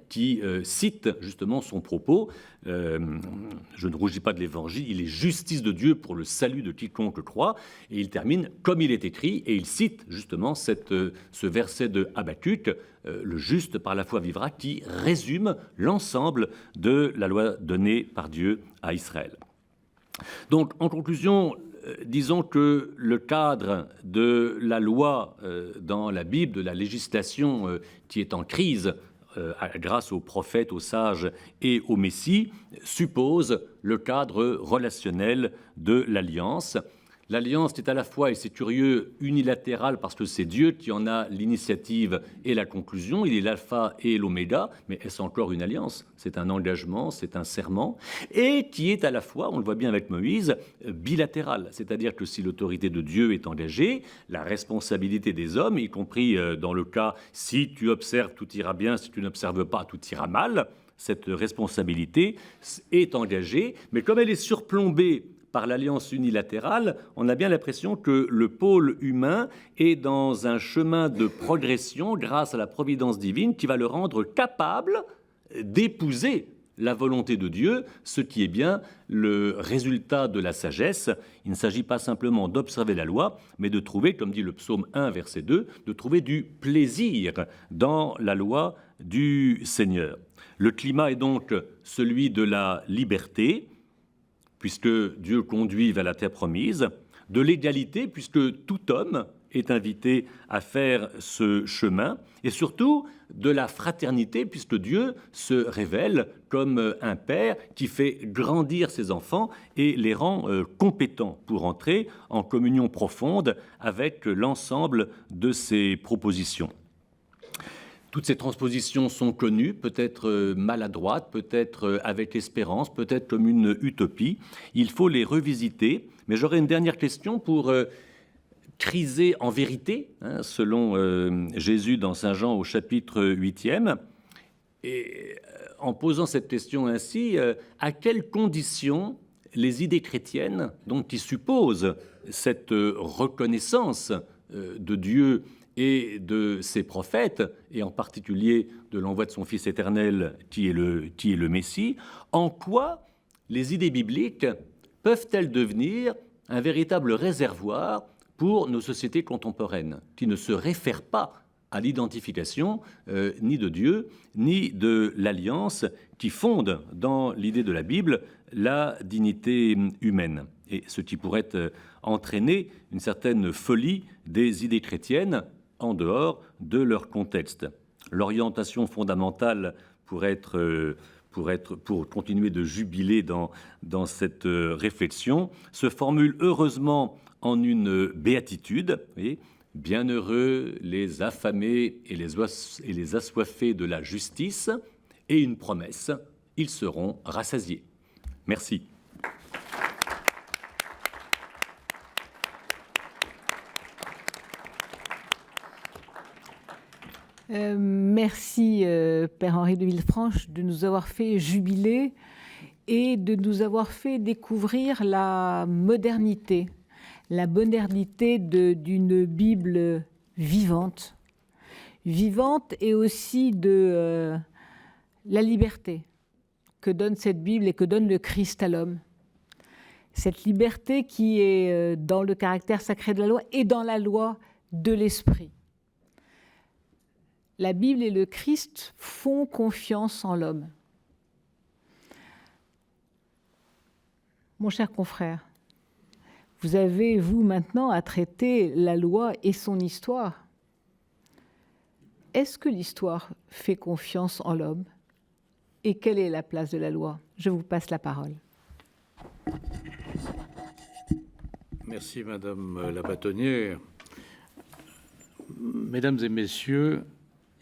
qui cite justement son propos. Je ne rougis pas de l'Évangile, il est justice de Dieu pour le salut de quiconque croit. Et il termine comme il est écrit, et il cite justement ce verset de Habakkuk, le juste par la foi vivra, qui résume l'ensemble de la loi donnée par Dieu à Israël. Donc, en conclusion, disons que le cadre de la loi dans la Bible, de la législation qui est en crise grâce aux prophètes, aux sages et au Messie, suppose le cadre relationnel de l'alliance. L'alliance est à la fois, et c'est curieux, unilatérale parce que c'est Dieu qui en a l'initiative et la conclusion. Il est l'alpha et l'oméga, mais est-ce encore une alliance? C'est un engagement, c'est un serment, et qui est à la fois, on le voit bien avec Moïse, bilatérale. C'est-à-dire que si l'autorité de Dieu est engagée, la responsabilité des hommes, y compris dans le cas si tu observes, tout ira bien, si tu n'observes pas, tout ira mal, cette responsabilité est engagée, mais comme elle est surplombée par l'alliance unilatérale, on a bien l'impression que le pôle humain est dans un chemin de progression grâce à la providence divine qui va le rendre capable d'épouser la volonté de Dieu, ce qui est bien le résultat de la sagesse. Il ne s'agit pas simplement d'observer la loi, mais de trouver, comme dit le psaume 1, verset 2, de trouver du plaisir dans la loi du Seigneur. Le climat est donc celui de la liberté, puisque Dieu conduit vers la terre promise, de l'égalité, puisque tout homme est invité à faire ce chemin, et surtout de la fraternité, puisque Dieu se révèle comme un père qui fait grandir ses enfants et les rend compétents pour entrer en communion profonde avec l'ensemble de ses propositions. Toutes ces transpositions sont connues, peut-être maladroites, peut-être avec espérance, peut-être comme une utopie. Il faut les revisiter. Mais j'aurais une dernière question pour criser en vérité, selon Jésus dans Saint Jean au chapitre 8e. Et en posant cette question ainsi, à quelles conditions les idées chrétiennes, donc qui supposent cette reconnaissance de Dieu et de ses prophètes, et en particulier de l'envoi de son Fils éternel qui est le Messie, en quoi les idées bibliques peuvent-elles devenir un véritable réservoir pour nos sociétés contemporaines, qui ne se réfèrent pas à l'identification ni de Dieu, ni de l'alliance qui fonde dans l'idée de la Bible la dignité humaine, et ce qui pourrait entraîner une certaine folie des idées chrétiennes en dehors de leur contexte. L'orientation fondamentale pour continuer de jubiler dans cette réflexion se formule heureusement en une béatitude. Bienheureux les affamés et les assoiffés de la justice, et une promesse, ils seront rassasiés. Merci. Merci, Père Henri de Villefranche, de nous avoir fait jubiler et de nous avoir fait découvrir la modernité d'une Bible vivante et aussi de la liberté que donne cette Bible et que donne le Christ à l'homme. Cette liberté qui est dans le caractère sacré de la loi et dans la loi de l'Esprit. La Bible et le Christ font confiance en l'homme. Mon cher confrère, vous avez, vous, maintenant, à traiter la loi et son histoire. Est-ce que l'histoire fait confiance en l'homme? Et quelle est la place de la loi? Je vous passe la parole. Merci, Madame la bâtonnière. Mesdames et messieurs,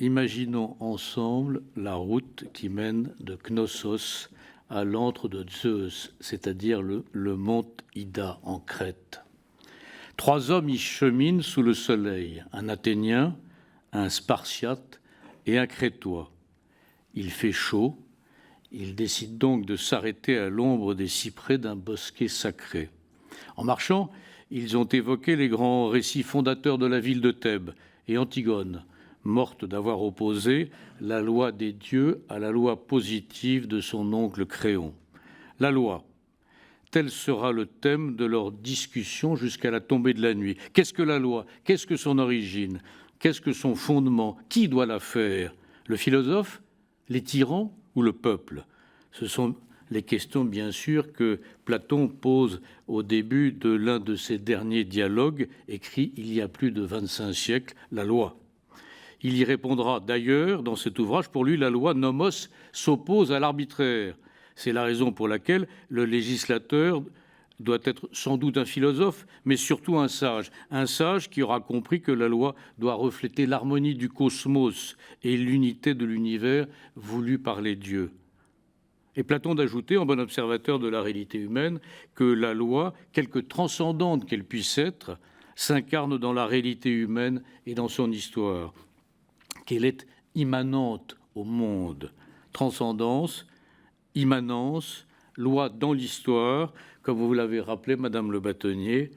imaginons ensemble la route qui mène de Knossos à l'antre de Zeus, c'est-à-dire le mont Ida en Crète. 3 hommes y cheminent sous le soleil, un Athénien, un Spartiate et un Crétois. Il fait chaud, ils décident donc de s'arrêter à l'ombre des cyprès d'un bosquet sacré. En marchant, ils ont évoqué les grands récits fondateurs de la ville de Thèbes et Antigone, morte d'avoir opposé la loi des dieux à la loi positive de son oncle Créon. La loi, tel sera le thème de leur discussion jusqu'à la tombée de la nuit. Qu'est-ce que la loi? Qu'est-ce que son origine? Qu'est-ce que son fondement? Qui doit la faire? Le philosophe? Les tyrans ou le peuple? Ce sont les questions, bien sûr, que Platon pose au début de l'un de ses derniers dialogues, écrits il y a plus de 25 siècles, la loi. Il y répondra d'ailleurs dans cet ouvrage, pour lui, la loi nomos s'oppose à l'arbitraire. C'est la raison pour laquelle le législateur doit être sans doute un philosophe, mais surtout un sage qui aura compris que la loi doit refléter l'harmonie du cosmos et l'unité de l'univers voulu par les dieux. Et Platon d'ajouter, en bon observateur de la réalité humaine, que la loi, quelque transcendante qu'elle puisse être, s'incarne dans la réalité humaine et dans son histoire, qu'elle est immanente au monde. Transcendance, immanence, loi dans l'histoire, comme vous l'avez rappelé, Madame le bâtonnier.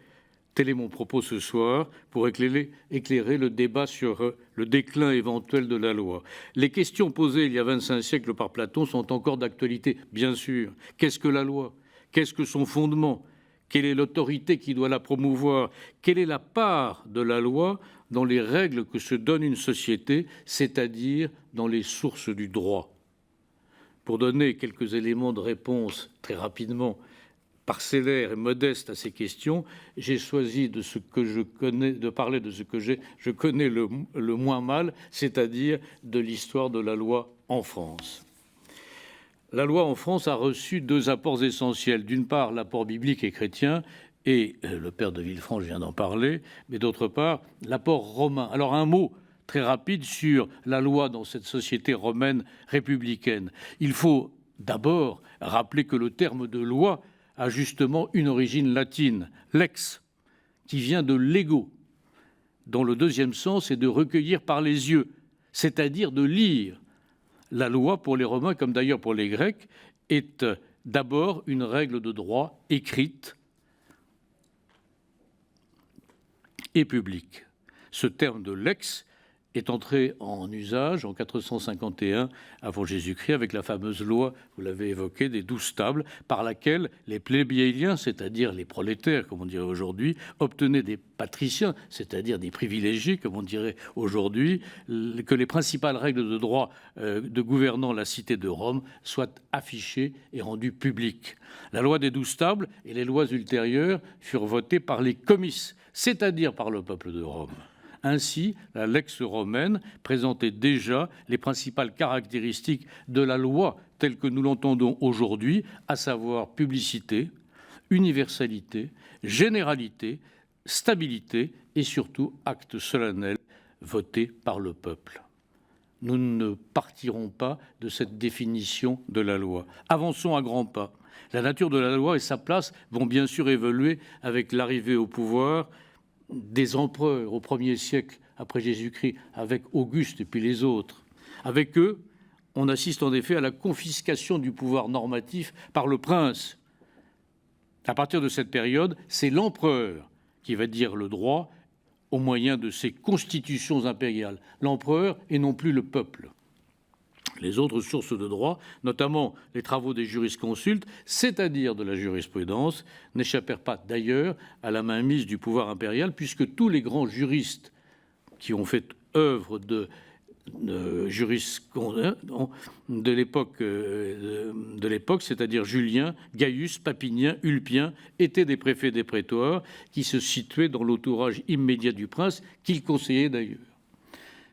Tel est mon propos ce soir pour éclairer le débat sur le déclin éventuel de la loi. Les questions posées il y a 25 siècles par Platon sont encore d'actualité, bien sûr. Qu'est-ce que la loi? Qu'est-ce que son fondement? Quelle est l'autorité qui doit la promouvoir? Quelle est la part de la loi dans les règles que se donne une société, c'est-à-dire dans les sources du droit? Pour donner quelques éléments de réponse très rapidement, parcellaires et modestes à ces questions, j'ai choisi de parler de ce que je connais le moins mal, c'est-à-dire de l'histoire de la loi en France. La loi en France a reçu deux apports essentiels. D'une part, l'apport biblique et chrétien, et le père de Villefranche vient d'en parler, mais d'autre part, l'apport romain. Alors un mot très rapide sur la loi dans cette société romaine républicaine. Il faut d'abord rappeler que le terme de loi a justement une origine latine, lex, qui vient de lego, dont le deuxième sens est de recueillir par les yeux, c'est-à-dire de lire. La loi, pour les Romains, comme d'ailleurs pour les Grecs, est d'abord une règle de droit écrite et publique. Ce terme de lex est entré en usage en 451 avant Jésus-Christ avec la fameuse loi, vous l'avez évoqué, des 12 tables, par laquelle les plébéiens, c'est-à-dire les prolétaires, comme on dirait aujourd'hui, obtenaient des patriciens, c'est-à-dire des privilégiés, comme on dirait aujourd'hui, que les principales règles de droit de gouvernant la cité de Rome soient affichées et rendues publiques. La loi des 12 tables et les lois ultérieures furent votées par les comices, c'est-à-dire par le peuple de Rome. Ainsi, la lex romaine présentait déjà les principales caractéristiques de la loi telle que nous l'entendons aujourd'hui, à savoir publicité, universalité, généralité, stabilité et surtout acte solennel voté par le peuple. Nous ne partirons pas de cette définition de la loi. Avançons à grands pas. La nature de la loi et sa place vont bien sûr évoluer avec l'arrivée au pouvoir des empereurs au 1er siècle après Jésus-Christ, avec Auguste et puis les autres. Avec eux, on assiste en effet à la confiscation du pouvoir normatif par le prince. À partir de cette période, c'est l'empereur qui va dire le droit au moyen de ses constitutions impériales. L'empereur et non plus le peuple. Les autres sources de droit, notamment les travaux des jurisconsultes, c'est-à-dire de la jurisprudence, n'échappèrent pas d'ailleurs à la mainmise du pouvoir impérial, puisque tous les grands juristes qui ont fait œuvre de l'époque, c'est-à-dire Julien, Gaius, Papinien, Ulpien, étaient des préfets des prétoires qui se situaient dans l'entourage immédiat du prince, qu'ils conseillaient d'ailleurs.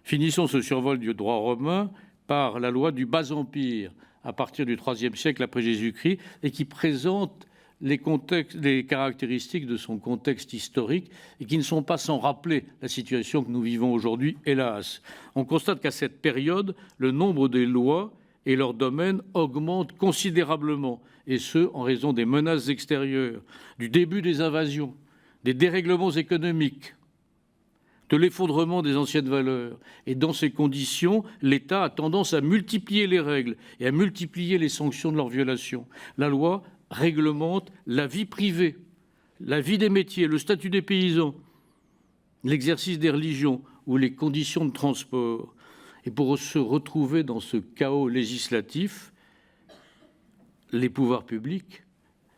Finissons ce survol du droit romain par la loi du Bas-Empire, à partir du IIIe siècle après Jésus-Christ, et qui présente les caractéristiques de son contexte historique et qui ne sont pas sans rappeler la situation que nous vivons aujourd'hui, hélas. On constate qu'à cette période, le nombre des lois et leur domaine augmentent considérablement, et ce, en raison des menaces extérieures, du début des invasions, des dérèglements économiques, de l'effondrement des anciennes valeurs. Et dans ces conditions, l'État a tendance à multiplier les règles et à multiplier les sanctions de leur violation. La loi réglemente la vie privée, la vie des métiers, le statut des paysans, l'exercice des religions, ou les conditions de transport. Et pour se retrouver dans ce chaos législatif, les pouvoirs publics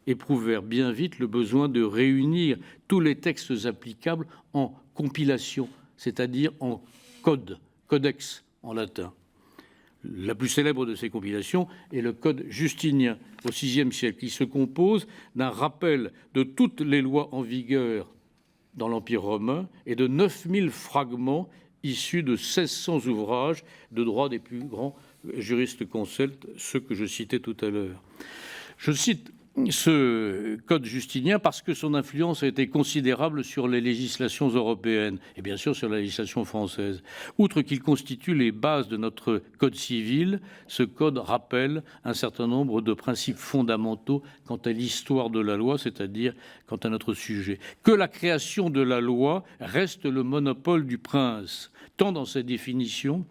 éprouvèrent bien vite le besoin de réunir tous les textes applicables en compilation, c'est-à-dire en code, codex en latin. La plus célèbre de ces compilations est le Code justinien au VIe siècle, qui se compose d'un rappel de toutes les lois en vigueur dans l'Empire romain et de 9000 fragments issus de 1600 ouvrages de droit des plus grands juristes consultes, ceux que je citais tout à l'heure. Je cite ce code justinien parce que son influence a été considérable sur les législations européennes et bien sûr sur la législation française. Outre qu'il constitue les bases de notre code civil, ce code rappelle un certain nombre de principes fondamentaux quant à l'histoire de la loi, c'est-à-dire quant à notre sujet. Que la création de la loi reste le monopole du prince, tant dans sa définition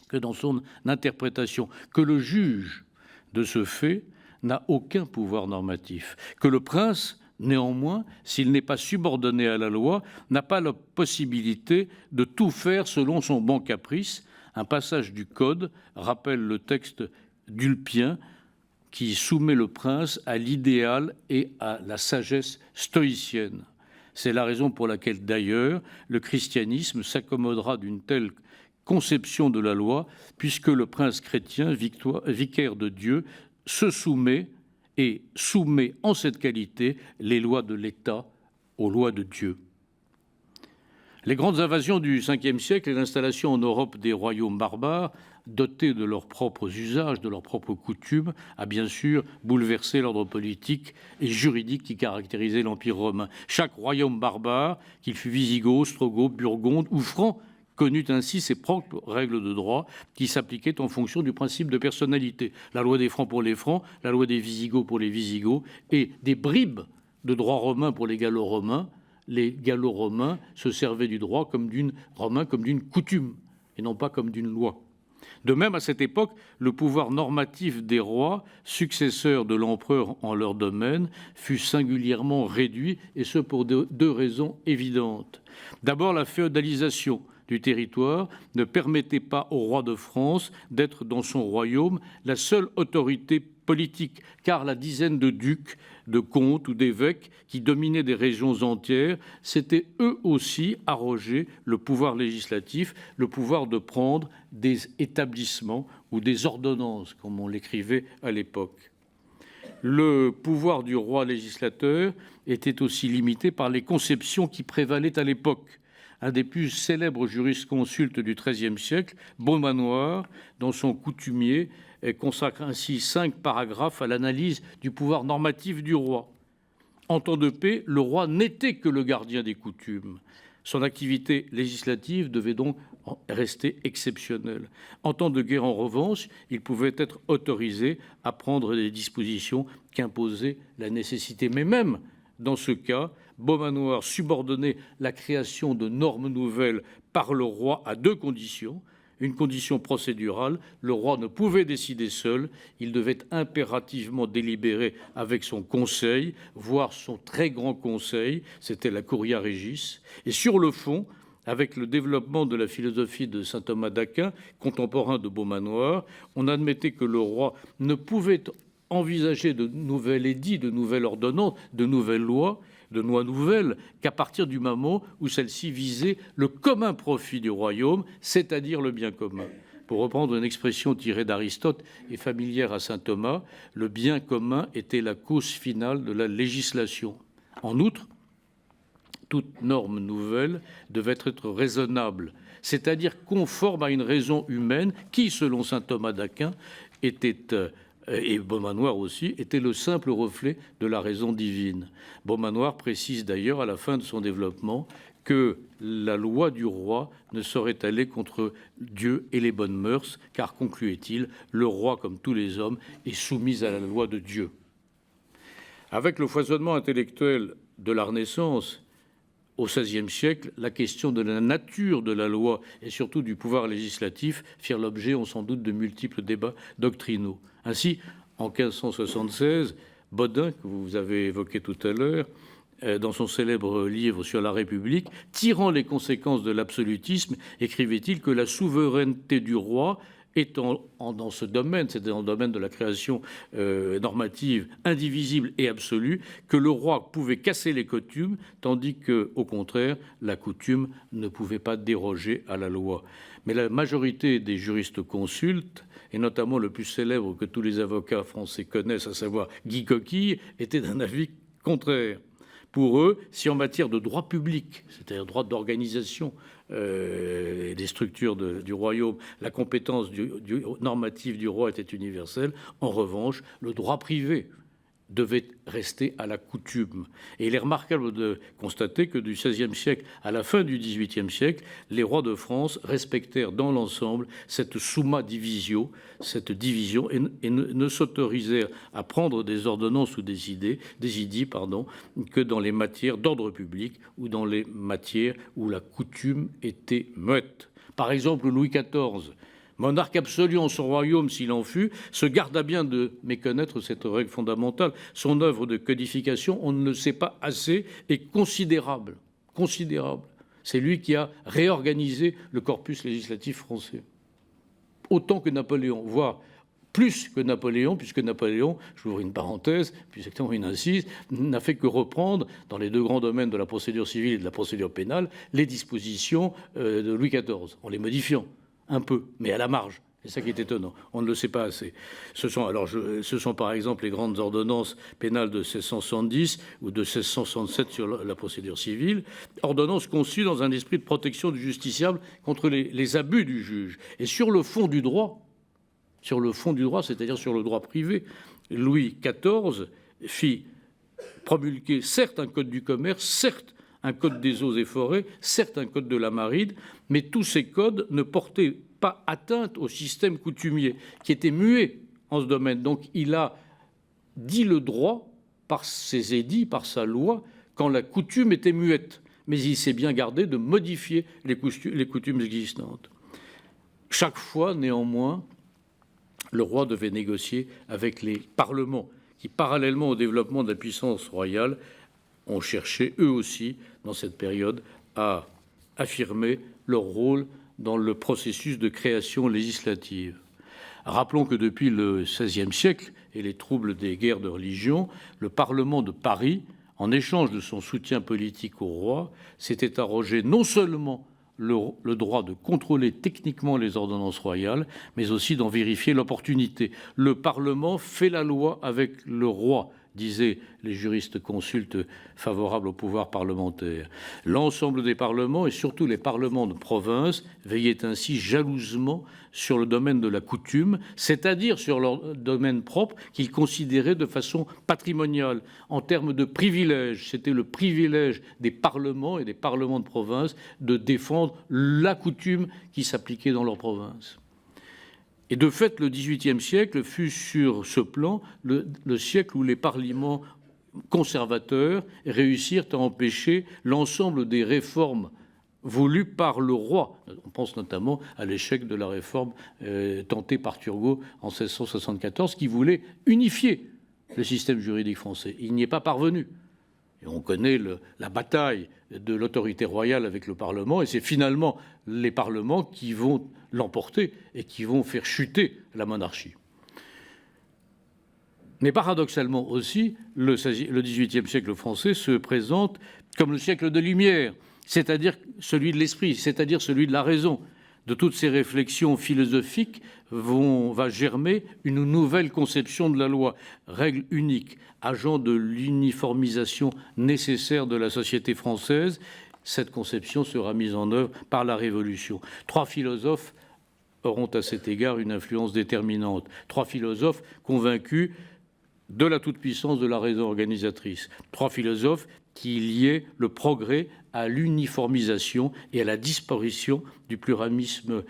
que dans son interprétation, que le juge de ce fait n'a aucun pouvoir normatif, que le prince, néanmoins, s'il n'est pas subordonné à la loi, n'a pas la possibilité de tout faire selon son bon caprice. Un passage du Code rappelle le texte d'Ulpien qui soumet le prince à l'idéal et à la sagesse stoïcienne. C'est la raison pour laquelle, d'ailleurs, le christianisme s'accommodera d'une telle conception de la loi, puisque le prince chrétien, vicaire de Dieu, se soumet et soumet en cette qualité les lois de l'État aux lois de Dieu. Les grandes invasions du Ve siècle et l'installation en Europe des royaumes barbares, dotés de leurs propres usages, de leurs propres coutumes, a bien sûr bouleversé l'ordre politique et juridique qui caractérisait l'Empire romain. Chaque royaume barbare, qu'il fût wisigoth, ostrogoth, burgonde ou franc, connut ainsi ses propres règles de droit qui s'appliquaient en fonction du principe de personnalité. La loi des Francs pour les Francs, la loi des Visigoths pour les Visigoths, et des bribes de droit romain pour les Gallo-romains. Les Gallo-romains se servaient du droit comme d'une coutume, et non pas comme d'une loi. De même, à cette époque, le pouvoir normatif des rois, successeurs de l'empereur en leur domaine, fut singulièrement réduit, et ce pour deux raisons évidentes. D'abord, la féodalisation du territoire ne permettait pas au roi de France d'être dans son royaume la seule autorité politique, car la dizaine de ducs, de comtes ou d'évêques qui dominaient des régions entières s'étaient eux aussi arrogé le pouvoir législatif, le pouvoir de prendre des établissements ou des ordonnances, comme on l'écrivait à l'époque. Le pouvoir du roi législateur était aussi limité par les conceptions qui prévalaient à l'époque. Un des plus célèbres jurisconsultes du XIIIe siècle, Beaumanoir, dans son Coutumier, consacre ainsi 5 paragraphes à l'analyse du pouvoir normatif du roi. En temps de paix, le roi n'était que le gardien des coutumes. Son activité législative devait donc rester exceptionnelle. En temps de guerre, en revanche, il pouvait être autorisé à prendre des dispositions qu'imposait la nécessité. Mais même dans ce cas, Beaumanoir subordonnait la création de normes nouvelles par le roi à 2 conditions. Une condition procédurale, le roi ne pouvait décider seul, il devait impérativement délibérer avec son conseil, voire son très grand conseil, c'était la Curia Regis. Et sur le fond, avec le développement de la philosophie de saint Thomas d'Aquin, contemporain de Beaumanoir, on admettait que le roi ne pouvait envisager de nouvelles édits, de nouvelles ordonnances, de nouvelles lois, de lois nouvelles, qu'à partir du moment où celles-ci visaient le commun profit du royaume, c'est-à-dire le bien commun. Pour reprendre une expression tirée d'Aristote et familière à saint Thomas, le bien commun était la cause finale de la législation. En outre, toute norme nouvelle devait être raisonnable, c'est-à-dire conforme à une raison humaine qui, selon saint Thomas d'Aquin, et Beaumanoir aussi, était le simple reflet de la raison divine. Beaumanoir précise d'ailleurs à la fin de son développement que la loi du roi ne saurait aller contre Dieu et les bonnes mœurs, car, concluait-il, le roi, comme tous les hommes, est soumis à la loi de Dieu. Avec le foisonnement intellectuel de la Renaissance, au XVIe siècle, la question de la nature de la loi et surtout du pouvoir législatif firent l'objet, on s'en doute, de multiples débats doctrinaux. Ainsi, en 1576, Bodin, que vous avez évoqué tout à l'heure, dans son célèbre livre sur la République, tirant les conséquences de l'absolutisme, écrivait-il que la souveraineté du roi étant dans ce domaine, c'est dans le domaine de la création normative indivisible et absolue, que le roi pouvait casser les coutumes, tandis que, au contraire, la coutume ne pouvait pas déroger à la loi. Mais la majorité des juristes consultes, et notamment le plus célèbre que tous les avocats français connaissent, à savoir Guy Coquille, étaient d'un avis contraire. Pour eux, si en matière de droit public, c'est-à-dire droit d'organisation des structures du royaume, la compétence normative du roi était universelle, en revanche, le droit privé devait rester à la coutume. Et il est remarquable de constater que du XVIe siècle à la fin du XVIIIe siècle, les rois de France respectèrent dans l'ensemble cette summa divisio, cette division, et ne s'autorisèrent à prendre des ordonnances ou des idées que dans les matières d'ordre public ou dans les matières où la coutume était muette. Par exemple, Louis XIV, monarque absolu en son royaume s'il en fut, se garda bien de méconnaître cette règle fondamentale. Son œuvre de codification, on ne le sait pas assez, est considérable. Considérable. C'est lui qui a réorganisé le corpus législatif français. Autant que Napoléon, voire plus que Napoléon, puisque Napoléon, j'ouvre une parenthèse, puis exactement une incise, n'a fait que reprendre, dans les deux grands domaines de la procédure civile et de la procédure pénale, les dispositions de Louis XIV, en les modifiant un peu, mais à la marge. C'est ça qui est étonnant. On ne le sait pas assez. Ce sont par exemple les grandes ordonnances pénales de 1670 ou de 1667 sur la procédure civile, ordonnances conçues dans un esprit de protection du justiciable contre les abus du juge. Et sur le fond du droit, c'est-à-dire sur le droit privé, Louis XIV fit promulguer certes un code du commerce, certes un code des eaux et forêts, certes un code de la marine, mais tous ces codes ne portaient pas atteinte au système coutumier, qui était muet en ce domaine. Donc il a dit le droit par ses édits, par sa loi, quand la coutume était muette. Mais il s'est bien gardé de modifier les coutumes existantes. Chaque fois, néanmoins, le roi devait négocier avec les parlements, qui, parallèlement au développement de la puissance royale, ont cherché, eux aussi, dans cette période, à affirmer leur rôle dans le processus de création législative. Rappelons que depuis le XVIe siècle et les troubles des guerres de religion, le Parlement de Paris, en échange de son soutien politique au roi, s'était arrogé non seulement le droit de contrôler techniquement les ordonnances royales, mais aussi d'en vérifier l'opportunité. Le Parlement fait la loi avec le roi, disaient les juristes consultes favorables au pouvoir parlementaire. L'ensemble des parlements, et surtout les parlements de province, veillaient ainsi jalousement sur le domaine de la coutume, c'est-à-dire sur leur domaine propre qu'ils considéraient de façon patrimoniale. En termes de privilèges, c'était le privilège des parlements et des parlements de province de défendre la coutume qui s'appliquait dans leur province. Et de fait, le XVIIIe siècle fut sur ce plan le siècle où les parlements conservateurs réussirent à empêcher l'ensemble des réformes voulues par le roi. On pense notamment à l'échec de la réforme tentée par Turgot en 1674, qui voulait unifier le système juridique français. Il n'y est pas parvenu. Et on connaît la bataille de l'autorité royale avec le Parlement, et c'est finalement les parlements qui vont l'emporter et qui vont faire chuter la monarchie. Mais paradoxalement aussi, le XVIIIe siècle français se présente comme le siècle de Lumière, c'est-à-dire celui de l'esprit, c'est-à-dire celui de la raison. De toutes ces réflexions philosophiques va germer une nouvelle conception de la loi, règle unique, agent de l'uniformisation nécessaire de la société française. Cette conception sera mise en œuvre par la Révolution. 3 philosophes auront à cet égard une influence déterminante. 3 philosophes convaincus de la toute-puissance de la raison organisatrice. 3 philosophes qui liaient le progrès à l'uniformisation et à la disparition du pluralisme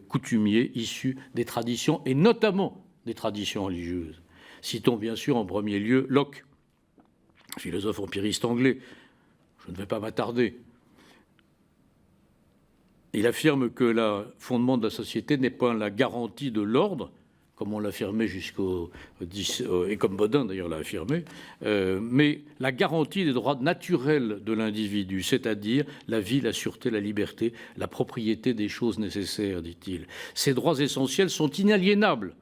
coutumier issu des traditions, et notamment des traditions religieuses. Citons bien sûr en premier lieu Locke, philosophe empiriste anglais. Je ne vais pas m'attarder. Il affirme que le fondement de la société n'est pas la garantie de l'ordre, comme on l'affirmait jusqu'au 10, et comme Bodin d'ailleurs l'a affirmé, mais la garantie des droits naturels de l'individu, c'est-à-dire la vie, la sûreté, la liberté, la propriété des choses nécessaires, dit-il. Ces droits essentiels sont inaliénables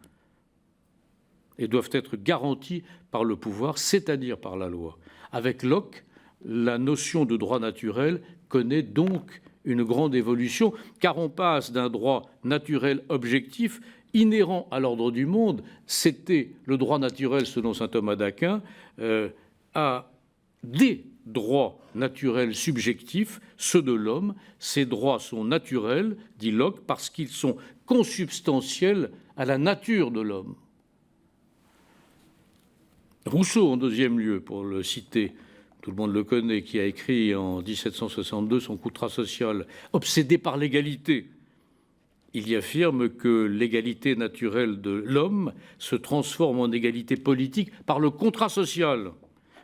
et doivent être garantis par le pouvoir, c'est-à-dire par la loi. Avec Locke, la notion de droit naturel connaît donc une grande évolution, car on passe d'un droit naturel objectif inhérent à l'ordre du monde, c'était le droit naturel selon saint Thomas d'Aquin, à des droits naturels subjectifs, ceux de l'homme. Ces droits sont naturels, dit Locke, parce qu'ils sont consubstantiels à la nature de l'homme. Rousseau, en deuxième lieu, pour le citer, tout le monde le connaît, qui a écrit en 1762 son Contrat social, obsédé par l'égalité. Il y affirme que l'égalité naturelle de l'homme se transforme en égalité politique par le contrat social,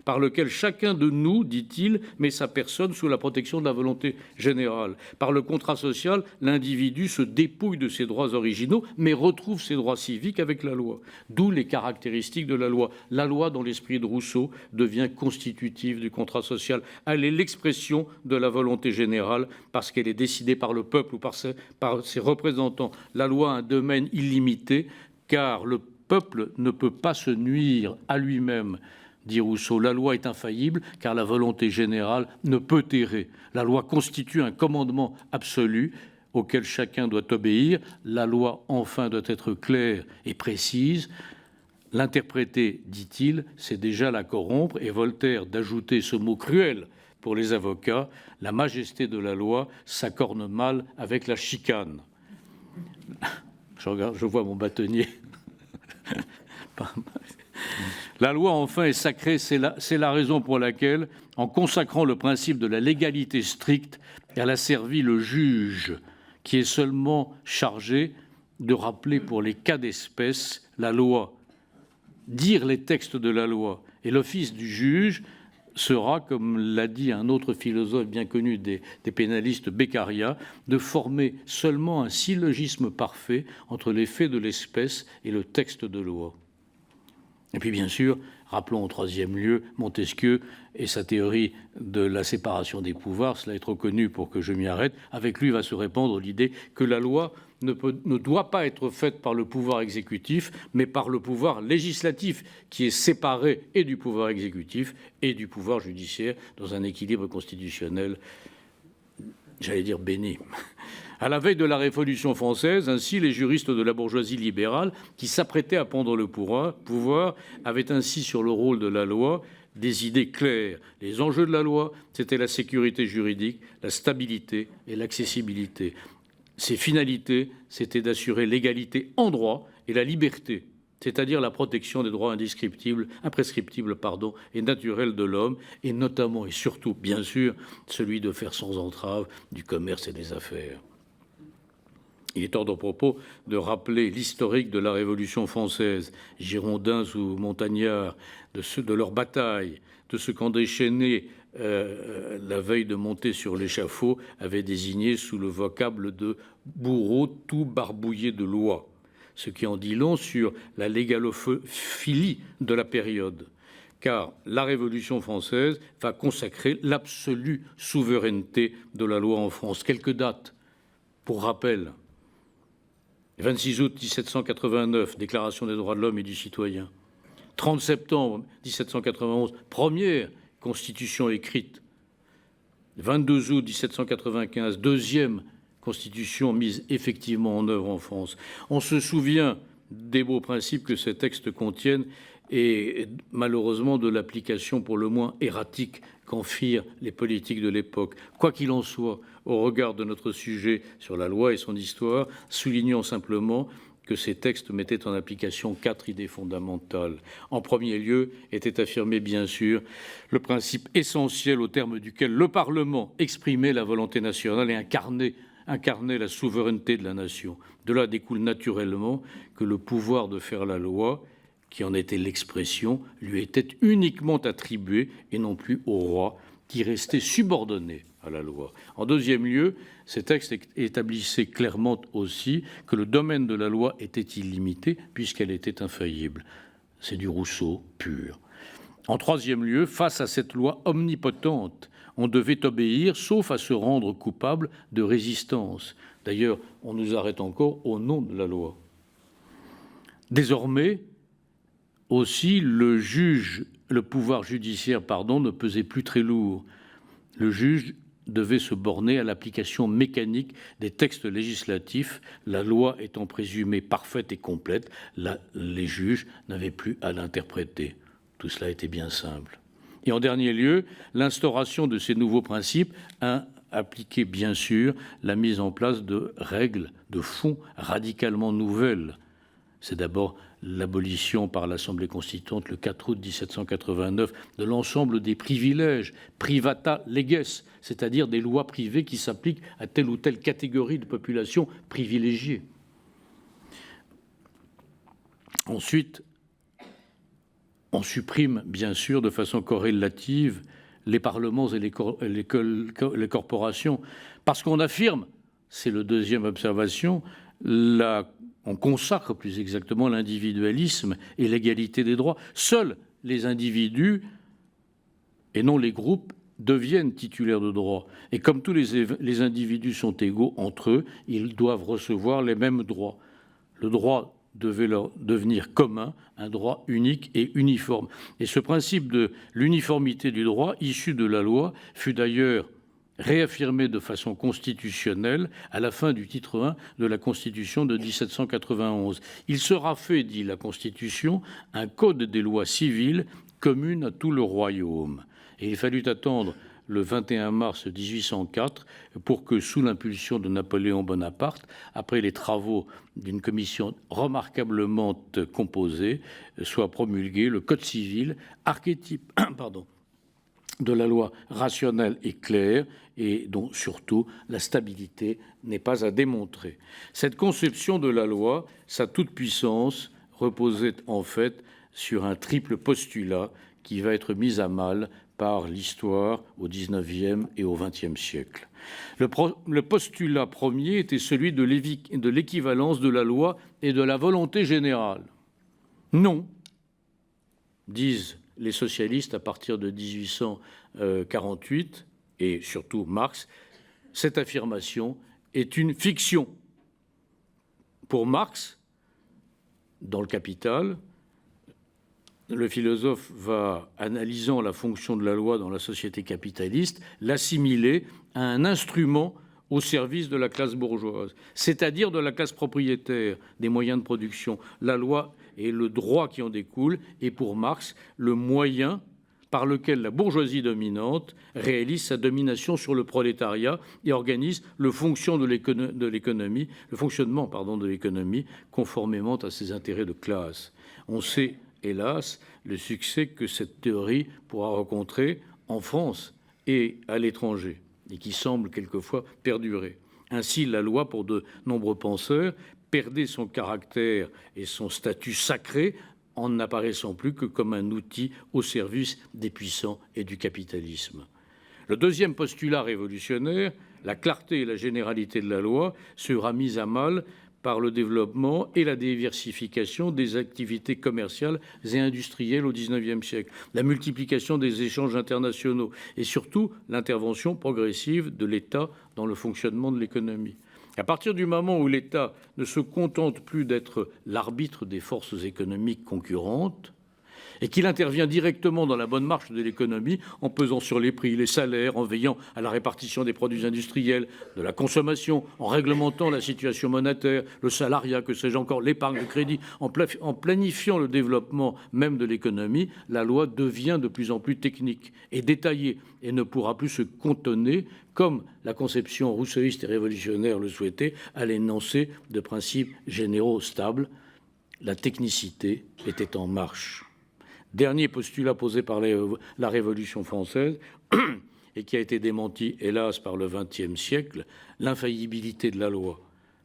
par lequel chacun de nous, dit-il, met sa personne sous la protection de la volonté générale. Par le contrat social, l'individu se dépouille de ses droits originaux, mais retrouve ses droits civiques avec la loi. D'où les caractéristiques de la loi. La loi, dans l'esprit de Rousseau, devient constitutive du contrat social. Elle est l'expression de la volonté générale, parce qu'elle est décidée par le peuple ou par ses représentants. La loi a un domaine illimité, car le peuple ne peut pas se nuire à lui-même. Dit Rousseau, la loi est infaillible car la volonté générale ne peut errer. La loi constitue un commandement absolu auquel chacun doit obéir. La loi, enfin, doit être claire et précise. L'interpréter, dit-il, c'est déjà la corrompre. Et Voltaire d'ajouter ce mot cruel pour les avocats, la majesté de la loi s'accorne mal avec la chicane. Je vois mon bâtonnier. La loi, enfin, est sacrée, c'est la raison pour laquelle, en consacrant le principe de la légalité stricte, elle a servi le juge, qui est seulement chargé de rappeler pour les cas d'espèce la loi, dire les textes de la loi. Et l'office du juge sera, comme l'a dit un autre philosophe bien connu des pénalistes, Beccaria, de former seulement un syllogisme parfait entre les faits de l'espèce et le texte de loi. Et puis, bien sûr, rappelons en troisième lieu Montesquieu et sa théorie de la séparation des pouvoirs. Cela est trop connu pour que je m'y arrête. Avec lui va se répandre l'idée que la loi ne doit pas être faite par le pouvoir exécutif, mais par le pouvoir législatif, qui est séparé et du pouvoir exécutif et du pouvoir judiciaire dans un équilibre constitutionnel, j'allais dire béni. À la veille de la Révolution française, ainsi, les juristes de la bourgeoisie libérale, qui s'apprêtaient à prendre le pouvoir, avaient ainsi sur le rôle de la loi des idées claires. Les enjeux de la loi, c'était la sécurité juridique, la stabilité et l'accessibilité. Ses finalités, c'était d'assurer l'égalité en droit et la liberté, c'est-à-dire la protection des droits imprescriptibles et naturels de l'homme, et notamment et surtout, bien sûr, celui de faire sans entrave du commerce et des affaires. Il est hors de propos de rappeler l'historique de la Révolution française, Girondins ou Montagnards, de leur bataille, de ce qu'en déchaîné, la veille de monter sur l'échafaud, avait désigné sous le vocable de bourreau tout barbouillé de loi, ce qui en dit long sur la légalophilie de la période. Car la Révolution française va consacrer l'absolue souveraineté de la loi en France. Quelques dates, pour rappel. 26 août 1789, Déclaration des droits de l'homme et du citoyen. 30 septembre 1791, première constitution écrite. 22 août 1795, deuxième constitution mise effectivement en œuvre en France. On se souvient des beaux principes que ces textes contiennent et malheureusement de l'application pour le moins erratique qu'en firent les politiques de l'époque. Quoi qu'il en soit, au regard de notre sujet sur la loi et son histoire, soulignons simplement que ces textes mettaient en application 4 idées fondamentales. En premier lieu, était affirmé bien sûr le principe essentiel au terme duquel le Parlement exprimait la volonté nationale et incarnait la souveraineté de la nation. De là découle naturellement que le pouvoir de faire la loi, qui en était l'expression, lui était uniquement attribué et non plus au roi, qui restait subordonné à la loi. En deuxième lieu, ces textes établissaient clairement aussi que le domaine de la loi était illimité puisqu'elle était infaillible. C'est du Rousseau pur. En troisième lieu, face à cette loi omnipotente, on devait obéir, sauf à se rendre coupable de résistance. D'ailleurs, on nous arrête encore au nom de la loi. Désormais, aussi, le pouvoir judiciaire, ne pesait plus très lourd. Le juge devait se borner à l'application mécanique des textes législatifs, la loi étant présumée parfaite et complète, les juges n'avaient plus à l'interpréter. Tout cela était bien simple. Et en dernier lieu, l'instauration de ces nouveaux principes impliquait bien sûr la mise en place de règles de fond radicalement nouvelles. C'est d'abord l'abolition par l'Assemblée constituante le 4 août 1789 de l'ensemble des privilèges privata leges, c'est-à-dire des lois privées qui s'appliquent à telle ou telle catégorie de population privilégiée. Ensuite, on supprime bien sûr de façon corrélative les parlements et les corporations, parce qu'on affirme, c'est la deuxième observation, on consacre plus exactement l'individualisme et l'égalité des droits. Seuls les individus, et non les groupes, deviennent titulaires de droits. Et comme tous les individus sont égaux entre eux, ils doivent recevoir les mêmes droits. Le droit devait leur devenir commun, un droit unique et uniforme. Et ce principe de l'uniformité du droit, issu de la loi, fut d'ailleurs réaffirmé de façon constitutionnelle à la fin du titre 1 de la Constitution de 1791. Il sera fait, dit la Constitution, un code des lois civiles communes à tout le royaume. Et il fallut attendre le 21 mars 1804 pour que, sous l'impulsion de Napoléon Bonaparte, après les travaux d'une commission remarquablement composée, soit promulgué le Code civil, archétype de la loi rationnelle et claire, et dont surtout la stabilité n'est pas à démontrer. Cette conception de la loi, sa toute-puissance, reposait en fait sur un triple postulat qui va être mis à mal par l'histoire au XIXe et au XXe siècle. Le postulat premier était celui de l'équivalence de la loi et de la volonté générale. Non, disent les socialistes à partir de 1848, et surtout Marx, cette affirmation est une fiction. Pour Marx, dans le Capital, le philosophe va, analysant la fonction de la loi dans la société capitaliste, l'assimiler à un instrument au service de la classe bourgeoise, c'est-à-dire de la classe propriétaire des moyens de production. La loi et le droit qui en découle est pour Marx le moyen par lequel la bourgeoisie dominante réalise sa domination sur le prolétariat et organise le fonctionnement de l'économie conformément à ses intérêts de classe. On sait, hélas, le succès que cette théorie pourra rencontrer en France et à l'étranger, et qui semble quelquefois perdurer. Ainsi, la loi, pour de nombreux penseurs, perdait son caractère et son statut sacré en n'apparaissant plus que comme un outil au service des puissants et du capitalisme. Le deuxième postulat révolutionnaire, la clarté et la généralité de la loi, sera mise à mal par le développement et la diversification des activités commerciales et industrielles au XIXe siècle, la multiplication des échanges internationaux et surtout l'intervention progressive de l'État dans le fonctionnement de l'économie. À partir du moment où l'État ne se contente plus d'être l'arbitre des forces économiques concurrentes et qu'il intervient directement dans la bonne marche de l'économie en pesant sur les prix, les salaires, en veillant à la répartition des produits industriels, de la consommation, en réglementant la situation monétaire, le salariat, que sais-je encore, l'épargne, le crédit, en planifiant le développement même de l'économie, la loi devient de plus en plus technique et détaillée et ne pourra plus se cantonner, comme la conception rousseauiste et révolutionnaire le souhaitait, à l'énoncé de principes généraux stables. La technicité était en marche. Dernier postulat posé par la Révolution française et qui a été démenti, hélas, par le XXe siècle, l'infaillibilité de la loi,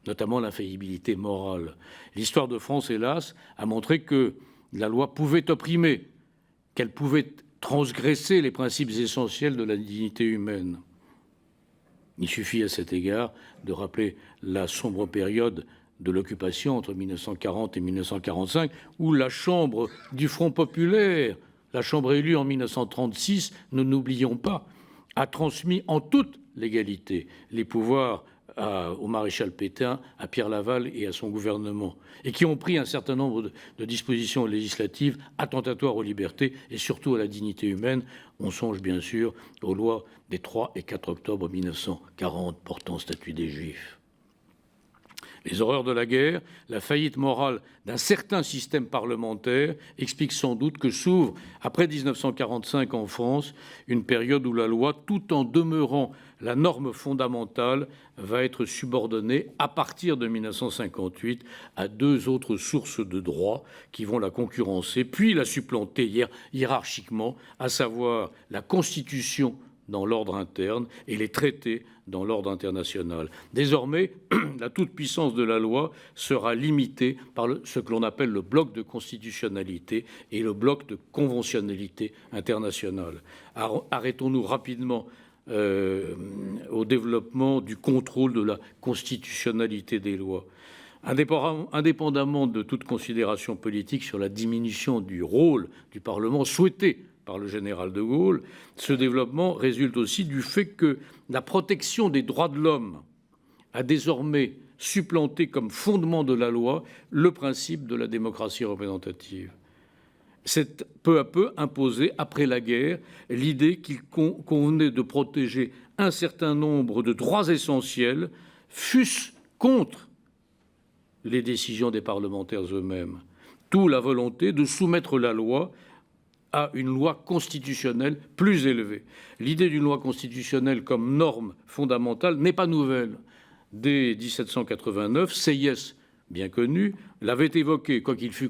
notamment l'infaillibilité morale. L'histoire de France, hélas, a montré que la loi pouvait opprimer, qu'elle pouvait transgresser les principes essentiels de la dignité humaine. Il suffit à cet égard de rappeler la sombre période de l'occupation entre 1940 et 1945, où la Chambre du Front populaire, la Chambre élue en 1936, ne n'oublions pas, a transmis en toute légalité les pouvoirs au maréchal Pétain, à Pierre Laval et à son gouvernement, et qui ont pris un certain nombre de dispositions législatives attentatoires aux libertés et surtout à la dignité humaine. On songe bien sûr aux lois des 3 et 4 octobre 1940 portant statut des Juifs. Les horreurs de la guerre, la faillite morale d'un certain système parlementaire expliquent sans doute que s'ouvre, après 1945 en France, une période où la loi, tout en demeurant la norme fondamentale, va être subordonnée à partir de 1958 à 2 autres sources de droit qui vont la concurrencer, puis la supplanter hiérarchiquement, à savoir la Constitution dans l'ordre interne et les traités dans l'ordre international. Désormais, la toute-puissance de la loi sera limitée par ce que l'on appelle le bloc de constitutionnalité et le bloc de conventionnalité internationale. Arrêtons-nous rapidement au développement du contrôle de la constitutionnalité des lois. Indépendamment de toute considération politique sur la diminution du rôle du Parlement souhaité par le général de Gaulle, ce développement résulte aussi du fait que la protection des droits de l'homme a désormais supplanté comme fondement de la loi le principe de la démocratie représentative. C'est peu à peu imposé, après la guerre, l'idée qu'il convenait de protéger un certain nombre de droits essentiels, fût-ce contre les décisions des parlementaires eux-mêmes. D'où la volonté de soumettre la loi à une loi constitutionnelle plus élevée. L'idée d'une loi constitutionnelle comme norme fondamentale n'est pas nouvelle. Dès 1789, Sieyès, bien connu, l'avait évoqué, quoiqu'il fût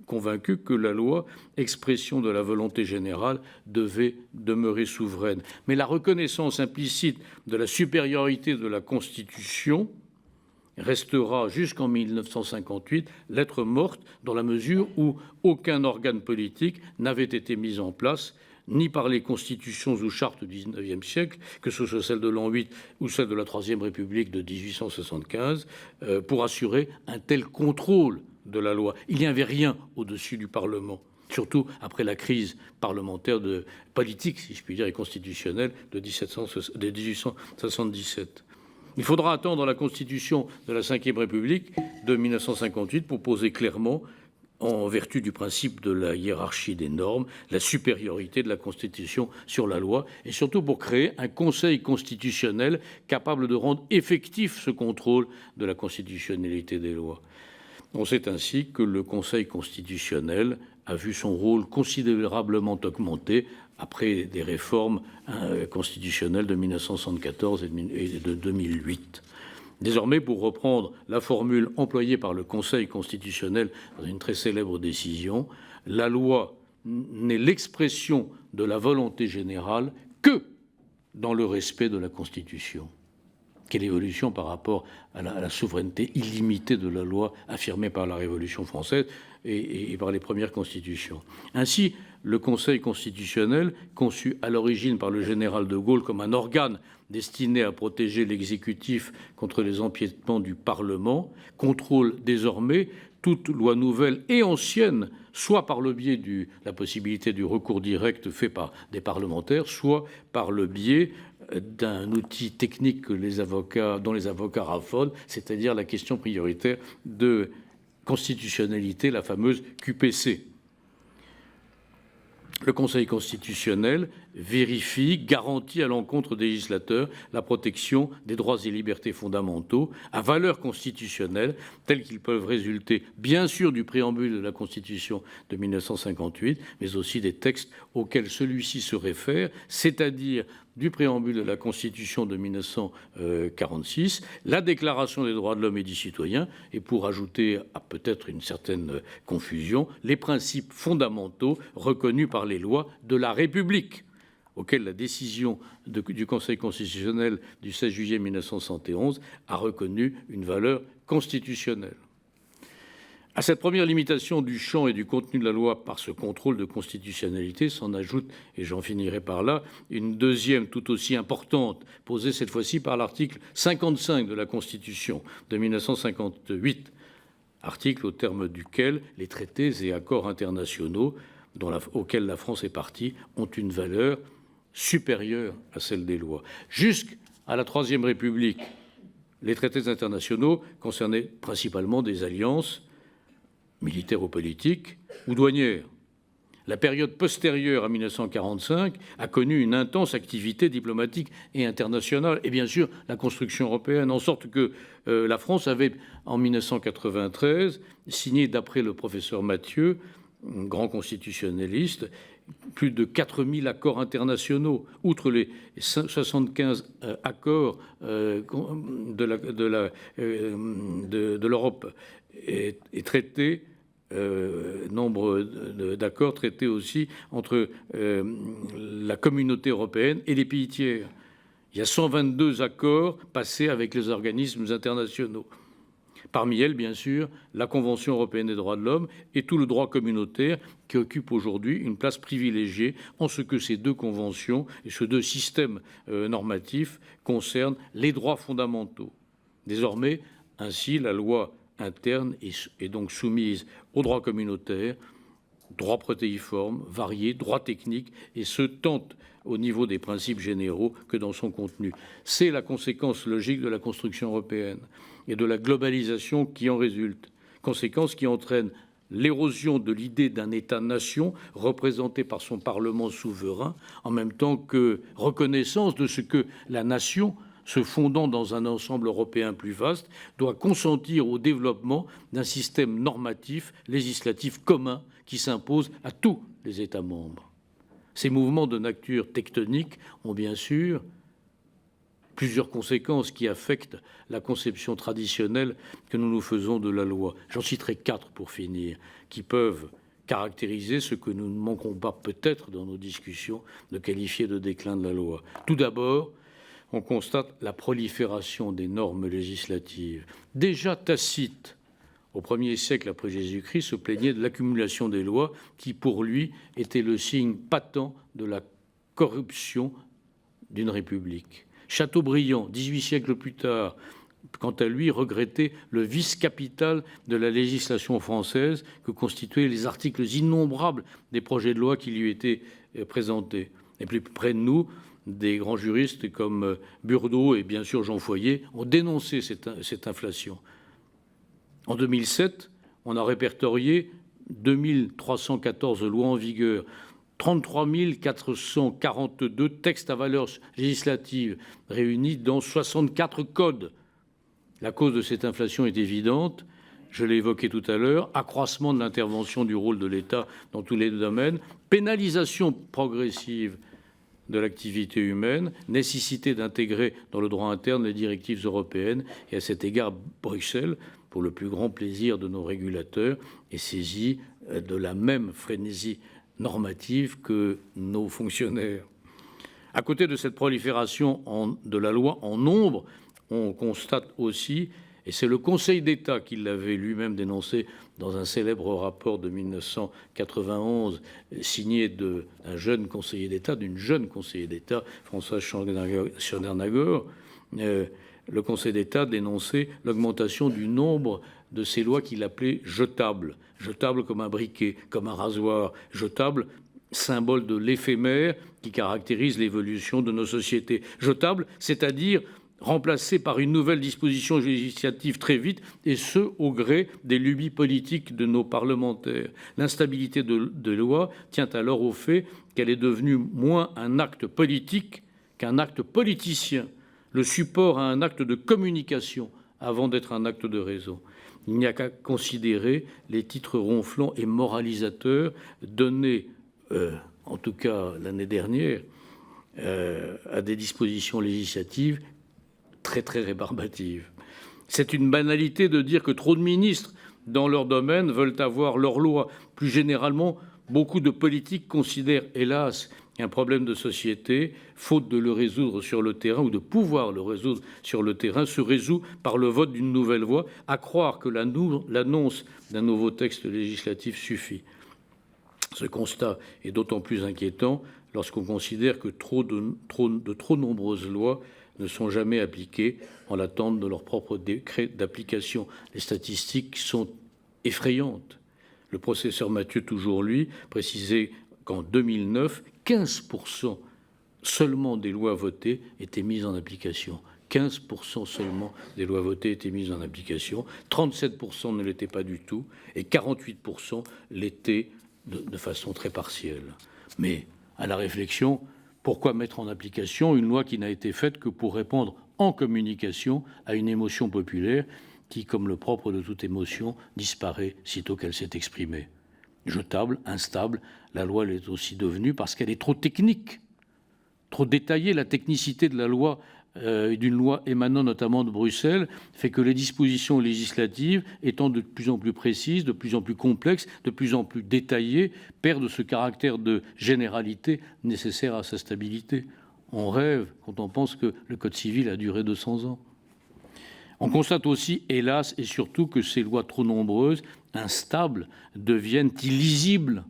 convaincu que la loi, expression de la volonté générale, devait demeurer souveraine. Mais la reconnaissance implicite de la supériorité de la Constitution restera jusqu'en 1958 lettre morte dans la mesure où aucun organe politique n'avait été mis en place, ni par les constitutions ou chartes du XIXe siècle, que ce soit celle de l'an 8 ou celle de la Troisième République de 1875, pour assurer un tel contrôle de la loi. Il n'y avait rien au-dessus du Parlement, surtout après la crise parlementaire politique, si je puis dire, et constitutionnelle de 1877. Il faudra attendre la Constitution de la Ve République de 1958 pour poser clairement, en vertu du principe de la hiérarchie des normes, la supériorité de la Constitution sur la loi, et surtout pour créer un Conseil constitutionnel capable de rendre effectif ce contrôle de la constitutionnalité des lois. On sait ainsi que le Conseil constitutionnel a vu son rôle considérablement augmenté après des réformes constitutionnelles de 1974 et de 2008. Désormais, pour reprendre la formule employée par le Conseil constitutionnel dans une très célèbre décision, la loi n'est l'expression de la volonté générale que dans le respect de la Constitution. Quelle évolution par rapport à la souveraineté illimitée de la loi affirmée par la Révolution française et par les premières constitutions. Ainsi, le Conseil constitutionnel, conçu à l'origine par le général de Gaulle comme un organe destiné à protéger l'exécutif contre les empiétements du Parlement, contrôle désormais toute loi nouvelle et ancienne, soit par le biais de la possibilité du recours direct fait par des parlementaires, soit par le biais d'un outil technique dont les avocats raffolent, c'est-à-dire la question prioritaire de constitutionnalité, la fameuse QPC. Le Conseil constitutionnel vérifie, garantit à l'encontre des législateurs la protection des droits et libertés fondamentaux à valeur constitutionnelle tels qu'ils peuvent résulter bien sûr du préambule de la Constitution de 1958, mais aussi des textes auxquels celui-ci se réfère, c'est-à-dire du préambule de la Constitution de 1946, la Déclaration des droits de l'homme et du citoyen, et pour ajouter à peut-être une certaine confusion, les principes fondamentaux reconnus par les lois de la République, auxquels la décision du Conseil constitutionnel du 16 juillet 1971 a reconnu une valeur constitutionnelle. À cette première limitation du champ et du contenu de la loi par ce contrôle de constitutionnalité s'en ajoute, et j'en finirai par là, une deuxième tout aussi importante, posée cette fois-ci par l'article 55 de la Constitution de 1958, article au terme duquel les traités et accords internationaux auxquels la France est partie ont une valeur supérieure à celle des lois. Jusqu'à la Troisième République, les traités internationaux concernaient principalement des alliances militaires ou politiques ou douanières. La période postérieure à 1945 a connu une intense activité diplomatique et internationale, et bien sûr la construction européenne, en sorte que la France avait, en 1993, signé, d'après le professeur Mathieu, grand constitutionnaliste, plus de 4000 accords internationaux, outre les 75 accords de l'Europe et traités. Nombre d'accords traités aussi entre la communauté européenne et les pays tiers. Il y a 122 accords passés avec les organismes internationaux. Parmi elles, bien sûr, la Convention européenne des droits de l'homme et tout le droit communautaire qui occupe aujourd'hui une place privilégiée en ce que ces deux conventions et ces deux systèmes normatifs concernent les droits fondamentaux. Désormais, ainsi, la loi interne est donc soumise au droit communautaire, droit protéiforme, varié, droit technique, et ce tant au niveau des principes généraux que dans son contenu. C'est la conséquence logique de la construction européenne et de la globalisation qui en résulte, conséquence qui entraîne l'érosion de l'idée d'un État-nation représenté par son Parlement souverain, en même temps que reconnaissance de ce que la nation, se fondant dans un ensemble européen plus vaste, doit consentir au développement d'un système normatif, législatif commun qui s'impose à tous les États membres. Ces mouvements de nature tectonique ont bien sûr plusieurs conséquences qui affectent la conception traditionnelle que nous nous faisons de la loi. J'en citerai 4 pour finir, qui peuvent caractériser ce que nous ne manquons pas peut-être dans nos discussions de qualifier de déclin de la loi. Tout d'abord, on constate la prolifération des normes législatives. Déjà Tacite, au 1er siècle après Jésus-Christ, se plaignait de l'accumulation des lois qui, pour lui, était le signe patent de la corruption d'une république. Chateaubriand, 18 siècles plus tard, quant à lui, regrettait le vice capital de la législation française que constituaient les articles innombrables des projets de loi qui lui étaient présentés. Et plus près de nous, des grands juristes comme Burdeau et bien sûr Jean Foyer ont dénoncé cette inflation. En 2007, on a répertorié 2314 lois en vigueur, 33 442 textes à valeur législative réunis dans 64 codes. La cause de cette inflation est évidente, je l'ai évoqué tout à l'heure, accroissement de l'intervention du rôle de l'État dans tous les domaines, pénalisation progressive de l'activité humaine, nécessité d'intégrer dans le droit interne les directives européennes, et à cet égard, Bruxelles, pour le plus grand plaisir de nos régulateurs, est saisi de la même frénésie normative que nos fonctionnaires. À côté de cette prolifération de la loi en nombre, on constate aussi, et c'est le Conseil d'État qui l'avait lui-même dénoncé dans un célèbre rapport de 1991, signé d'un jeune conseiller d'État, d'une jeune conseillère d'État, Françoise Schoner-Nagor, le Conseil d'État dénonçait l'augmentation du nombre de ces lois qu'il appelait jetables. Jetables comme un briquet, comme un rasoir. Jetables, symbole de l'éphémère qui caractérise l'évolution de nos sociétés. Jetables, c'est-à-dire remplacé par une nouvelle disposition législative très vite, et ce, au gré des lubies politiques de nos parlementaires. L'instabilité de loi tient alors au fait qu'elle est devenue moins un acte politique qu'un acte politicien, le support à un acte de communication avant d'être un acte de raison. Il n'y a qu'à considérer les titres ronflants et moralisateurs donnés, en tout cas l'année dernière, à des dispositions législatives très rébarbatives. C'est une banalité de dire que trop de ministres dans leur domaine veulent avoir leur loi. Plus généralement, beaucoup de politiques considèrent, hélas, un problème de société, faute de le résoudre sur le terrain ou de pouvoir le résoudre sur le terrain, se résout par le vote d'une nouvelle loi, à croire que l'annonce d'un nouveau texte législatif suffit. Ce constat est d'autant plus inquiétant lorsqu'on considère que de trop nombreuses lois ne sont jamais appliquées en l'attente de leur propre décret d'application. Les statistiques sont effrayantes. Le professeur Mathieu, toujours lui, précisait qu'en 2009, 15% seulement des lois votées étaient mises en application. 15% seulement des lois votées étaient mises en application, 37% ne l'étaient pas du tout, et 48% l'étaient de façon très partielle. Mais à la réflexion, pourquoi mettre en application une loi qui n'a été faite que pour répondre en communication à une émotion populaire qui, comme le propre de toute émotion, disparaît sitôt qu'elle s'est exprimée? Jetable, instable, la loi l'est aussi devenue parce qu'elle est trop technique, trop détaillée. La technicité de la loi, d'une loi émanant notamment de Bruxelles, fait que les dispositions législatives, étant de plus en plus précises, de plus en plus complexes, de plus en plus détaillées, perdent ce caractère de généralité nécessaire à sa stabilité. On rêve quand on pense que le Code civil a duré 200 ans. On constate aussi, hélas, et surtout, que ces lois trop nombreuses, instables, deviennent illisibles.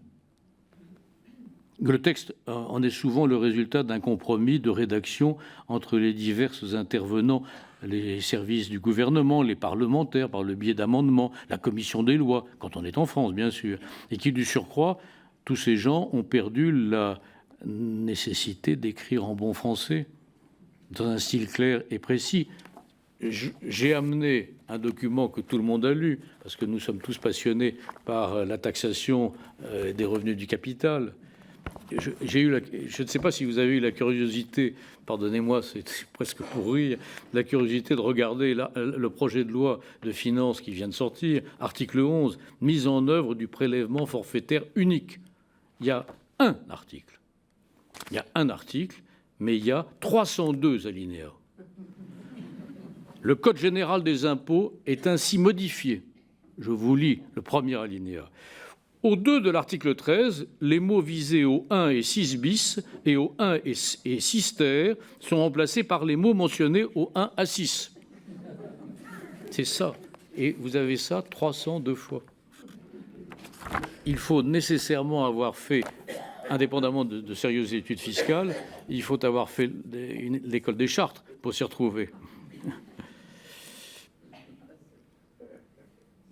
Le texte en est souvent le résultat d'un compromis de rédaction entre les diverses intervenants, les services du gouvernement, les parlementaires, par le biais d'amendements, la commission des lois, quand on est en France, bien sûr, et qui, du surcroît, tous ces gens ont perdu la nécessité d'écrire en bon français, dans un style clair et précis. J'ai amené un document que tout le monde a lu, parce que nous sommes tous passionnés par la taxation des revenus du capital. Je ne sais pas si vous avez eu la curiosité, pardonnez-moi, c'est presque pour rire, la curiosité de regarder le projet de loi de finances qui vient de sortir, article 11, mise en œuvre du prélèvement forfaitaire unique. Il y a un article, mais il y a 302 alinéas. Le Code général des impôts est ainsi modifié. Je vous lis le premier alinéa. Au 2 de l'article 13, les mots visés au 1 et 6 bis et au 1 et 6 ter sont remplacés par les mots mentionnés au 1 à 6. C'est ça. Et vous avez ça 302 fois. Il faut nécessairement avoir fait, indépendamment de sérieuses études fiscales, il faut avoir fait l'école des Chartres pour s'y retrouver.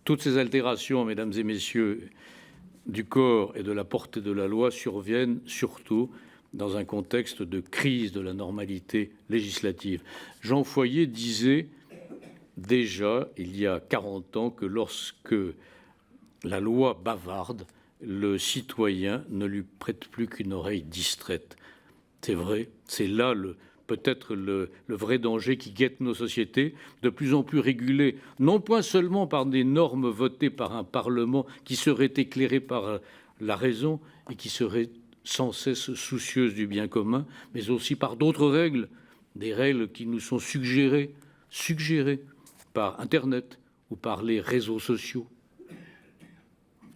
Toutes ces altérations, mesdames et messieurs, du corps et de la portée de la loi surviennent surtout dans un contexte de crise de la normalité législative. Jean Foyer disait déjà, il y a 40 ans, que lorsque la loi bavarde, le citoyen ne lui prête plus qu'une oreille distraite. C'est vrai, c'est là peut-être le vrai danger qui guette nos sociétés, de plus en plus régulées, non point seulement par des normes votées par un Parlement qui serait éclairé par la raison et qui serait sans cesse soucieuse du bien commun, mais aussi par d'autres règles, des règles qui nous sont suggérées par Internet ou par les réseaux sociaux.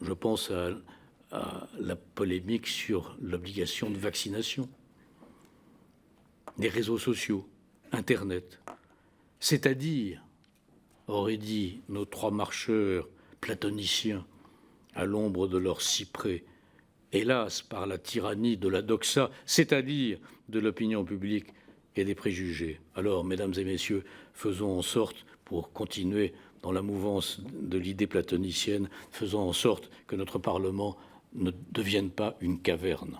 Je pense à la polémique sur l'obligation de vaccination. Les réseaux sociaux, Internet, c'est-à-dire, auraient dit nos trois marcheurs platoniciens à l'ombre de leur cyprès, hélas par la tyrannie de la doxa, c'est-à-dire de l'opinion publique et des préjugés. Alors, mesdames et messieurs, faisons en sorte, pour continuer dans la mouvance de l'idée platonicienne, faisons en sorte que notre Parlement ne devienne pas une caverne.